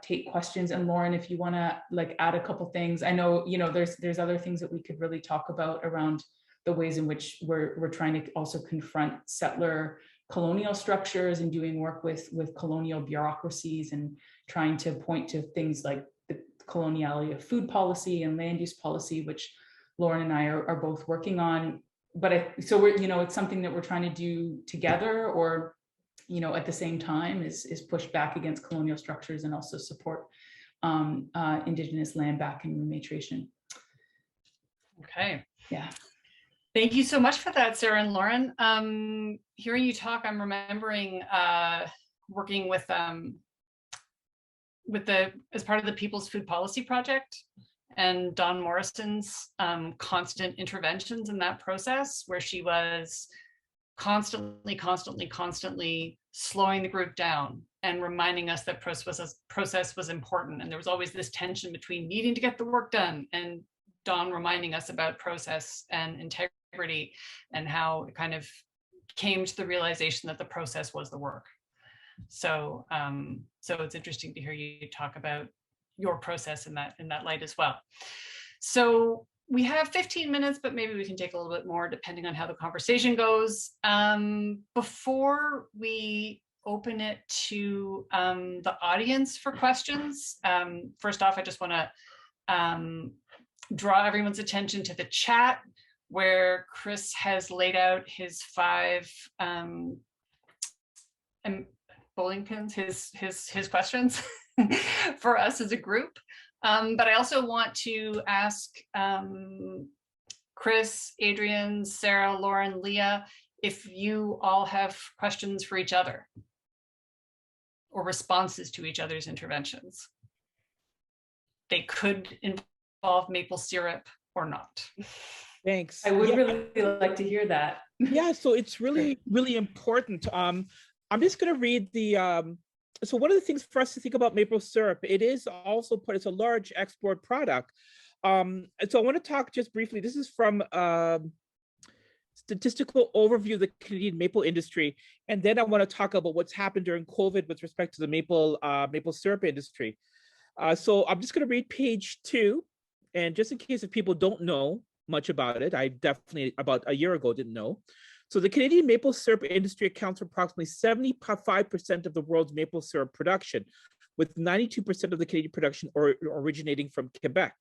take questions. And Lauren, if you want to add a couple things, I know there's other things that we could really talk about around the ways in which we're trying to also confront settler colonial structures and doing work with colonial bureaucracies, and trying to point to things like the coloniality of food policy and land use policy, which Lauren and I are both working on. But so we're, it's something that we're trying to do together, or, at the same time is push back against colonial structures and also support Indigenous land back and repatriation. Okay. Yeah. Thank you so much for that, Sarah and Lauren. Hearing you talk, I'm remembering working with as part of the People's Food Policy Project, and Dawn Morrison's constant interventions in that process, where she was constantly slowing the group down and reminding us that process was important. And there was always this tension between needing to get the work done and Dawn reminding us about process and integrity, and how it kind of came to the realization that the process was the work. So so it's interesting to hear you talk about your process in that light as well. So we have 15 minutes, but maybe we can take a little bit more depending on how the conversation goes. Before we open it to the audience for questions, first off, I just want to draw everyone's attention to the chat where Chris has laid out his 5 bowling pins, his questions for us as a group. But I also want to ask Chris, Adrian, Sarah, Lauren, Leah, if you all have questions for each other or responses to each other's interventions. They could involve maple syrup or not. Thanks. I would really like to hear that. Yeah, so it's really, really important. I'm just going to read the, so one of the things for us to think about maple syrup, it is also it's a large export product. So I want to talk just briefly, this is from statistical overview of the Canadian maple industry. And then I want to talk about what's happened during COVID with respect to the maple syrup industry. So I'm just going to read page 2. And just in case if people don't know much about it, I definitely about a year ago didn't know. So the Canadian maple syrup industry accounts for approximately 75% of the world's maple syrup production, with 92% of the Canadian production originating from Quebec.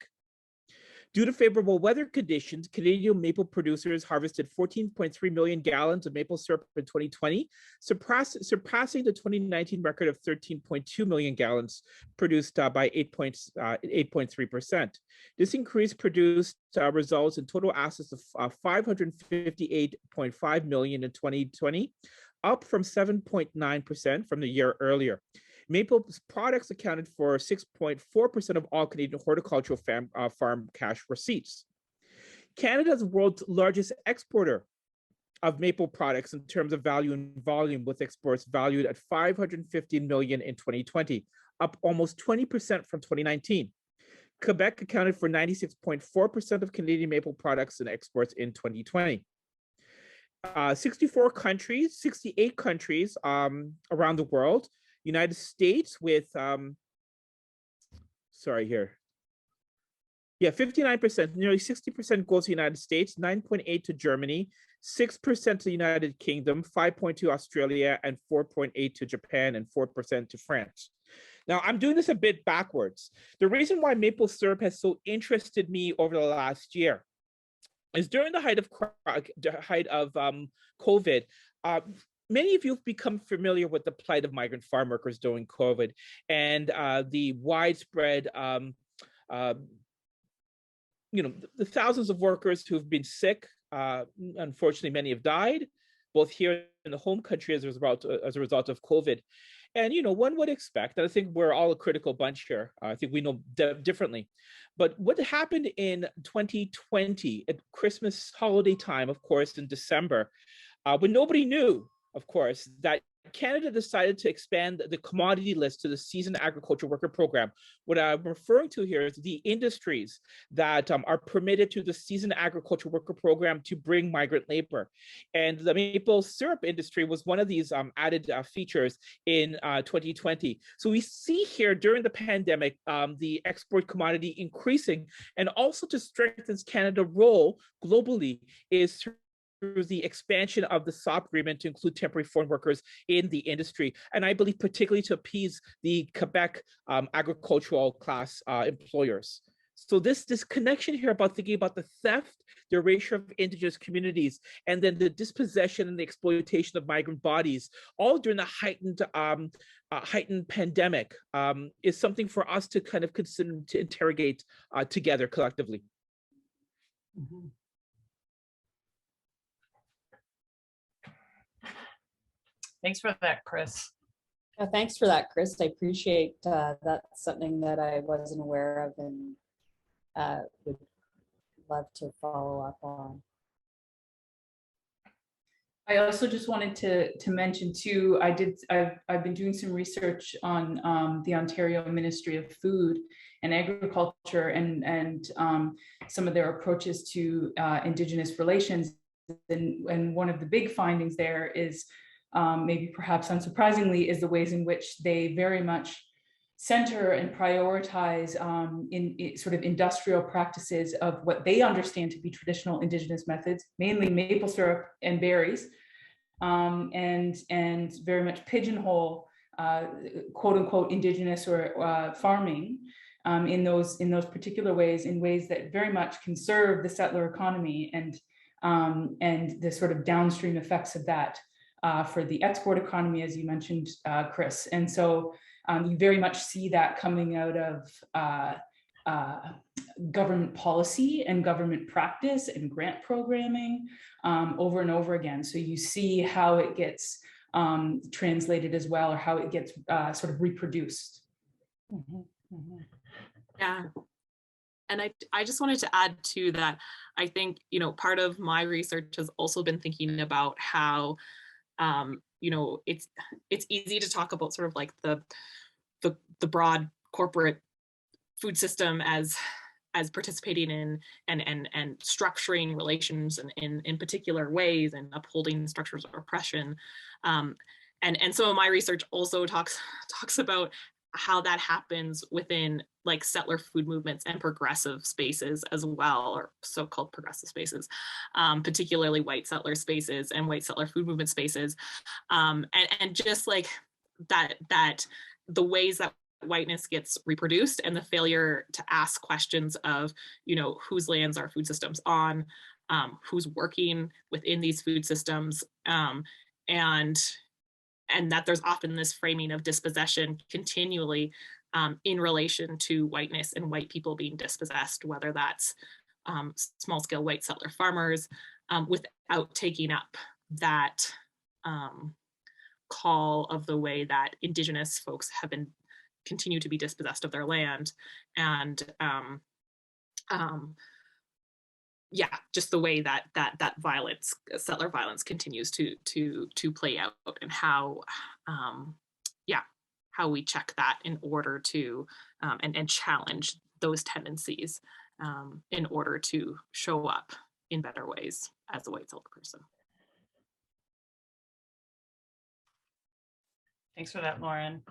Due to favorable weather conditions, Canadian maple producers harvested 14.3 million gallons of maple syrup in 2020, surpassing the 2019 record of 13.2 million gallons produced by 8.3%. This increase produced results in total assets of 558.5 million in 2020, up from 7.9% from the year earlier. Maple products accounted for 6.4% of all Canadian horticultural farm cash receipts. Canada is the world's largest exporter of maple products in terms of value and volume, with exports valued at 550 million in 2020, up almost 20% from 2019. Quebec accounted for 96.4% of Canadian maple products and exports in 2020. 68 countries around the world. United States with, 59%, nearly 60% goes to the United States, 9.8% to Germany, 6% to the United Kingdom, 5.2% to Australia, and 4.8% to Japan, and 4% to France. Now, I'm doing this a bit backwards. The reason why maple syrup has so interested me over the last year is during the height of COVID, many of you have become familiar with the plight of migrant farm workers during COVID and the widespread, the thousands of workers who've been sick. Unfortunately, many have died, both here in the home country as a result of COVID. And, one would expect, and I think we're all a critical bunch here. I think we know differently. But what happened in 2020 at Christmas holiday time, of course, in December, when nobody knew, of course, that Canada decided to expand the commodity list to the seasoned agriculture worker program. What I'm referring to here is the industries that are permitted to the seasoned agriculture worker program to bring migrant labor. And the maple syrup industry was one of these added features in 2020. So we see here during the pandemic, the export commodity increasing, and also to strengthen Canada's role globally is through the expansion of the SOP agreement to include temporary foreign workers in the industry. And I believe particularly to appease the Quebec agricultural class employers. So this connection here about thinking about the theft, the erasure of Indigenous communities, and then the dispossession and the exploitation of migrant bodies, all during the heightened pandemic, is something for us to kind of consider to interrogate together collectively. Mm-hmm. Thanks for that, Chris. Thanks for that, Chris. I appreciate that's something that I wasn't aware of and would love to follow up on. I also just wanted to mention too, I've been doing some research on the Ontario Ministry of Food and Agriculture and some of their approaches to Indigenous relations. And one of the big findings there is, maybe perhaps unsurprisingly, is the ways in which they very much center and prioritize in sort of industrial practices of what they understand to be traditional Indigenous methods, mainly maple syrup and berries, and very much pigeonhole quote unquote Indigenous or farming in those particular ways, in ways that very much conserve the settler economy and the sort of downstream effects of that for the export economy, as you mentioned, Chris. And so you very much see that coming out of government policy and government practice and grant programming over and over again. So you see how it gets translated as well, or how it gets sort of reproduced. Mhm, mhm. Yeah. And I just wanted to add to that. I think, you know, part of my research has also been thinking about how, you know, it's easy to talk about sort of like the broad corporate food system as participating in and structuring relations in particular ways and upholding structures of oppression. And some of my research also talks about how that happens within like settler food movements and progressive spaces as well, or so-called progressive spaces, particularly white settler spaces and white settler food movement spaces. And just like that the ways that whiteness gets reproduced and the failure to ask questions of, you know, whose lands are food systems on, who's working within these food systems, and that there's often this framing of dispossession continually in relation to whiteness and white people being dispossessed, whether that's small scale white settler farmers, without taking up that call of the way that Indigenous folks have been continue to be dispossessed of their land. And yeah, just the way that violence, settler violence, continues to play out, and how how we check that in order to and challenge those tendencies in order to show up in better ways as a white settler person. Thanks for that, Lauren.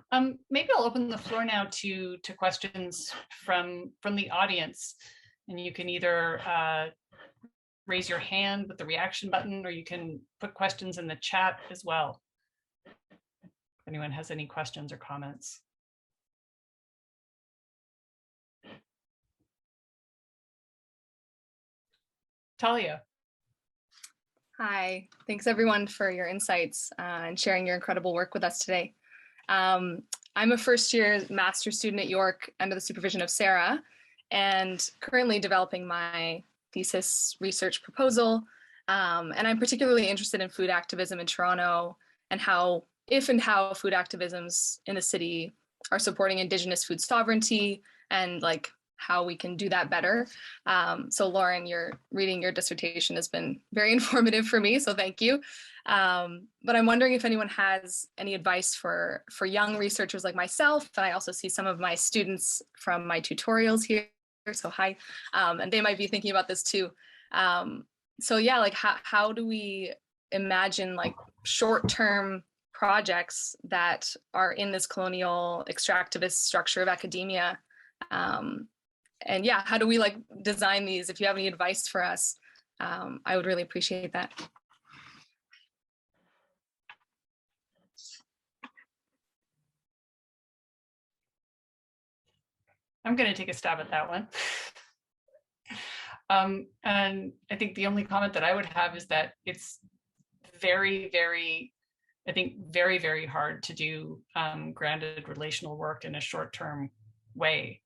Maybe I'll open the floor now to questions from the audience, and you can either raise your hand with the reaction button, or you can put questions in the chat as well. If anyone has any questions or comments. Talia. Hi, thanks everyone for your insights and sharing your incredible work with us today. I'm a first year master's student at York under the supervision of Sarah, and currently developing my thesis research proposal. And I'm particularly interested in food activism in Toronto, and how food activisms in the city are supporting Indigenous food sovereignty, and like how we can do that better. So Lauren, reading your dissertation has been very informative for me, so thank you. But I'm wondering if anyone has any advice for young researchers like myself. And I also see some of my students from my tutorials here, so hi, and they might be thinking about this too. So yeah, like how do we imagine like short-term projects that are in this colonial extractivist structure of academia? And yeah, how do we like design these? If you have any advice for us, I would really appreciate that. I'm going to take a stab at that one. And I think the only comment that I would have is that it's very, very, I think very, very hard to do grounded relational work in a short-term way.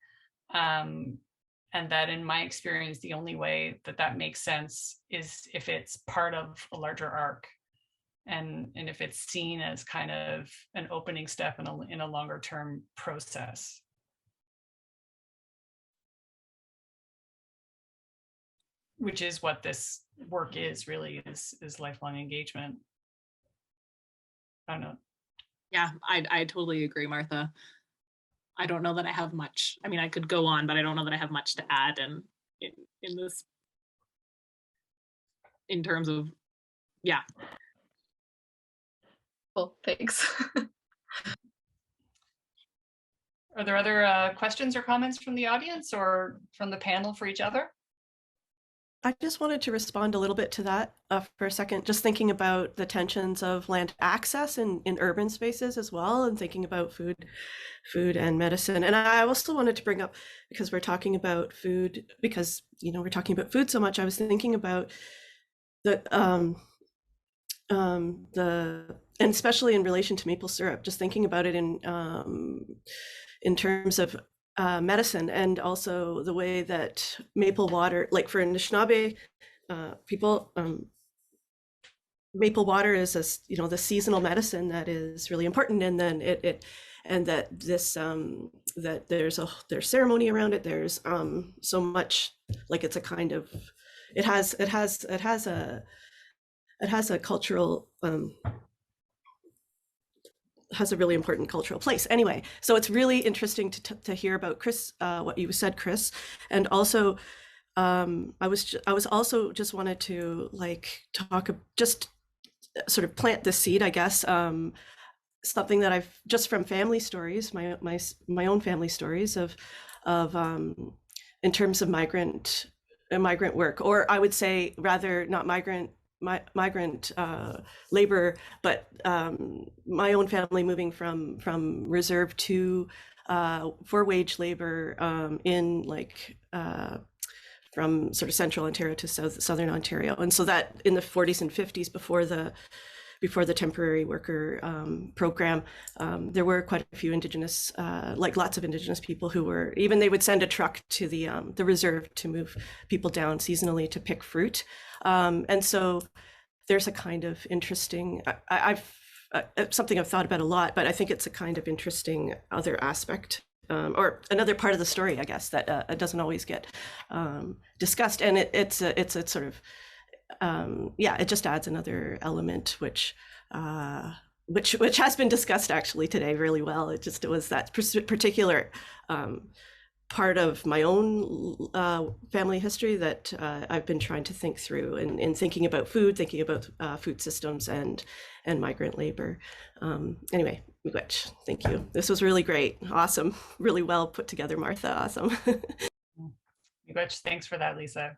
And that in my experience, the only way that makes sense is if it's part of a larger arc, and if it's seen as kind of an opening step in a longer term process. Which is what this work is really, is lifelong engagement. I don't know. Yeah, I totally agree, Martha. I don't know that I have much. I mean, I could go on, but I don't know that I have much to add in this, in terms of, yeah. Cool, thanks. Are there other questions or comments from the audience or from the panel for each other? I just wanted to respond a little bit to that for a second, just thinking about the tensions of land access in urban spaces as well, and thinking about food and medicine. And I also wanted to bring up, because we're talking about food, because, you know, we're talking about food so much, I was thinking about and especially in relation to maple syrup, just thinking about it in terms of medicine, and also the way that maple water, like for Anishinaabe people, maple water is the seasonal medicine that is really important, and then that there's ceremony around it. There's so much, like it's a kind of, it has a cultural has a really important cultural place. Anyway, so it's really interesting to hear about Chris, what you said, Chris, and also I was also just wanted to like talk, just sort of plant the seed, I guess, something that I've just from family stories, my own family stories of in terms of migrant work, or I would say rather not migrant labor, but my own family moving from reserve to for wage labor in like from sort of central Ontario to southern Ontario, and so that in the 40s and 50s, before the temporary worker program, there were quite a few Indigenous, like lots of Indigenous people who were, even they would send a truck to the reserve to move people down seasonally to pick fruit. And so there's a kind of interesting, something I've thought about a lot, but I think it's a kind of interesting other aspect, or another part of the story, I guess, that doesn't always get discussed. And it's a sort of, yeah, it just adds another element, which has been discussed actually today really well. It was that particular part of my own family history that I've been trying to think through in thinking about food, thinking about food systems and migrant labor. Anyway, Miigwech, thank you. This was really great, awesome, really well put together, Martha. Awesome. Miigwech, thanks for that, Lisa.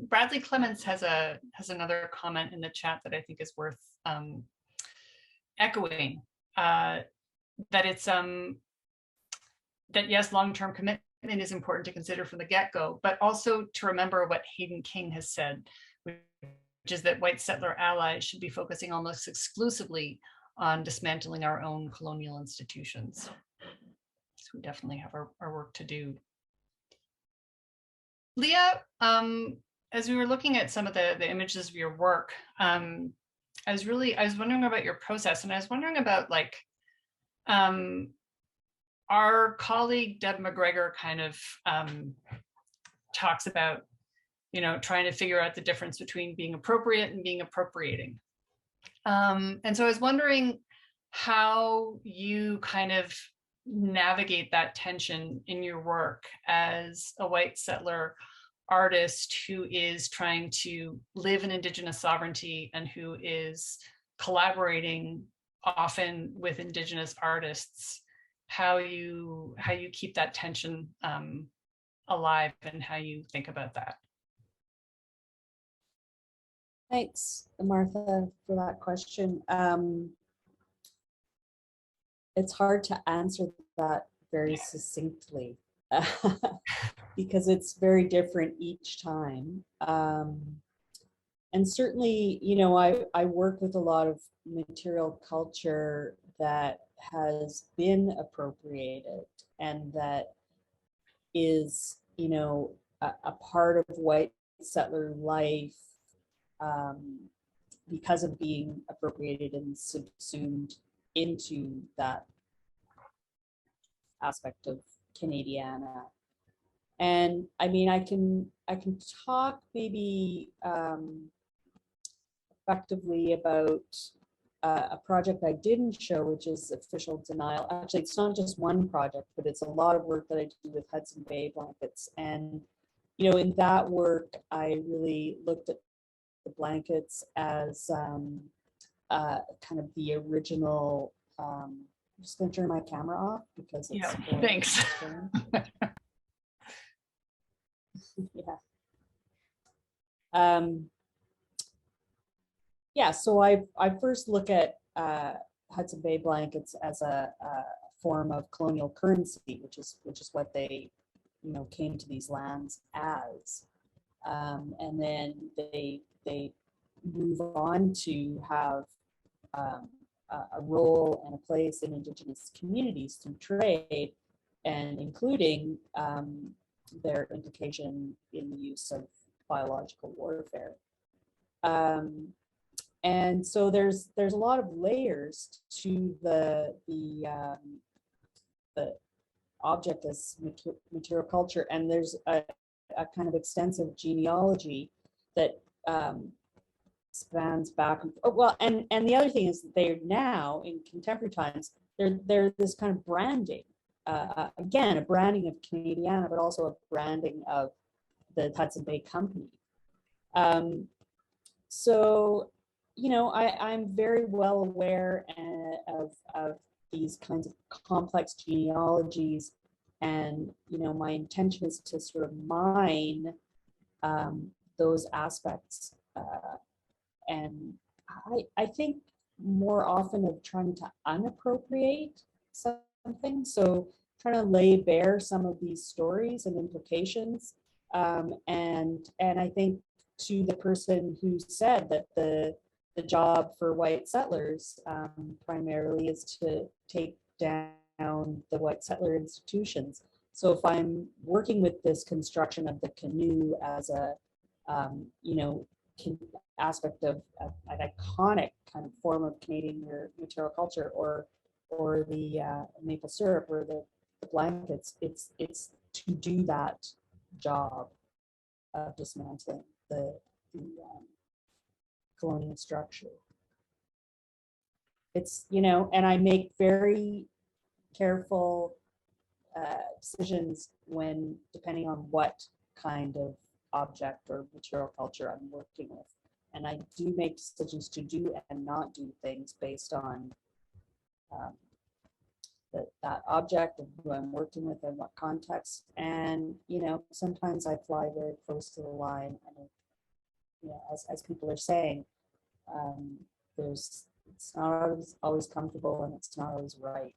Bradley Clements has another comment in the chat that I think is worth echoing. That it's that yes, long-term commitment is important to consider from the get-go, but also to remember what Hayden King has said, which is that white settler allies should be focusing almost exclusively on dismantling our own colonial institutions. So we definitely have our work to do. Leah, as we were looking at some of the images of your work, I was wondering about your process, and I was wondering about like, our colleague Deb McGregor kind of talks about, you know, trying to figure out the difference between being appropriate and being appropriating. And so I was wondering how you kind of navigate that tension in your work as a white settler artist who is trying to live in Indigenous sovereignty and who is collaborating often with Indigenous artists, how you keep that tension alive and how you think about that. Thanks, Martha, for that question. It's hard to answer that very succinctly because it's very different each time. And certainly, you know, I work with a lot of material culture that has been appropriated and that is, you know, a part of white settler life because of being appropriated and subsumed into that aspect of Canadiana. And I mean, I can talk maybe effectively about a project I didn't show, which is official denial. Actually, it's not just one project, but it's a lot of work that I do with Hudson Bay blankets. And, you know, in that work, I really looked at the blankets as kind of the original just going to turn my camera off because it's Yeah, thanks. Yeah. Yeah, so I first look at Hudson Bay blankets as a form of colonial currency, which is what they, came to these lands as, and then they move on to have a role and a place in Indigenous communities through trade, and including their implication in the use of biological warfare. And so there's a lot of layers to the object as material culture, and there's a kind of extensive genealogy that spans back. Well, and the other thing is that they're now in contemporary times, they're this kind of branding. Again, a branding of Canadiana, but also a branding of the Hudson Bay Company. So, I'm very well aware of these kinds of complex genealogies, and my intention is to sort of mine those aspects, and I think more often of trying to unappropriate something. So trying to lay bare some of these stories and implications. And I think to the person who said that the job for white settlers primarily is to take down the white settler institutions. So if I'm working with this construction of the canoe as a, aspect of an iconic kind of form of Canadian material culture, or the maple syrup, or the blankets, it's to do that job of dismantling the colonial structure. It's, and I make very careful decisions when, depending on what kind of object or material culture I'm working with. And I do make decisions to do and not do things based on that object and who I'm working with and what context. And, sometimes I fly very close to the line, and as people are saying, it's not always comfortable, and it's not always right.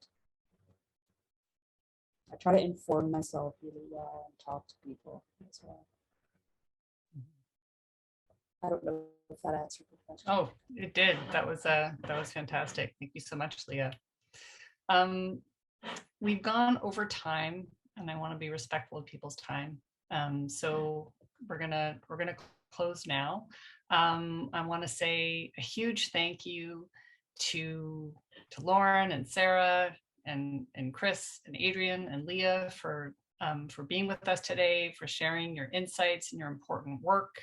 I try to inform myself really well and talk to people as well. I don't know if that answered the question. Oh, it did. That was fantastic. Thank you so much, Leah. We've gone over time, and I want to be respectful of people's time. So we're gonna close now. I want to say a huge thank you to Lauren and Sarah and Chris and Adrian and Leah for being with us today, for sharing your insights and your important work,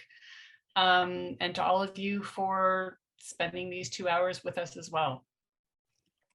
and to all of you for spending these 2 hours with us as well.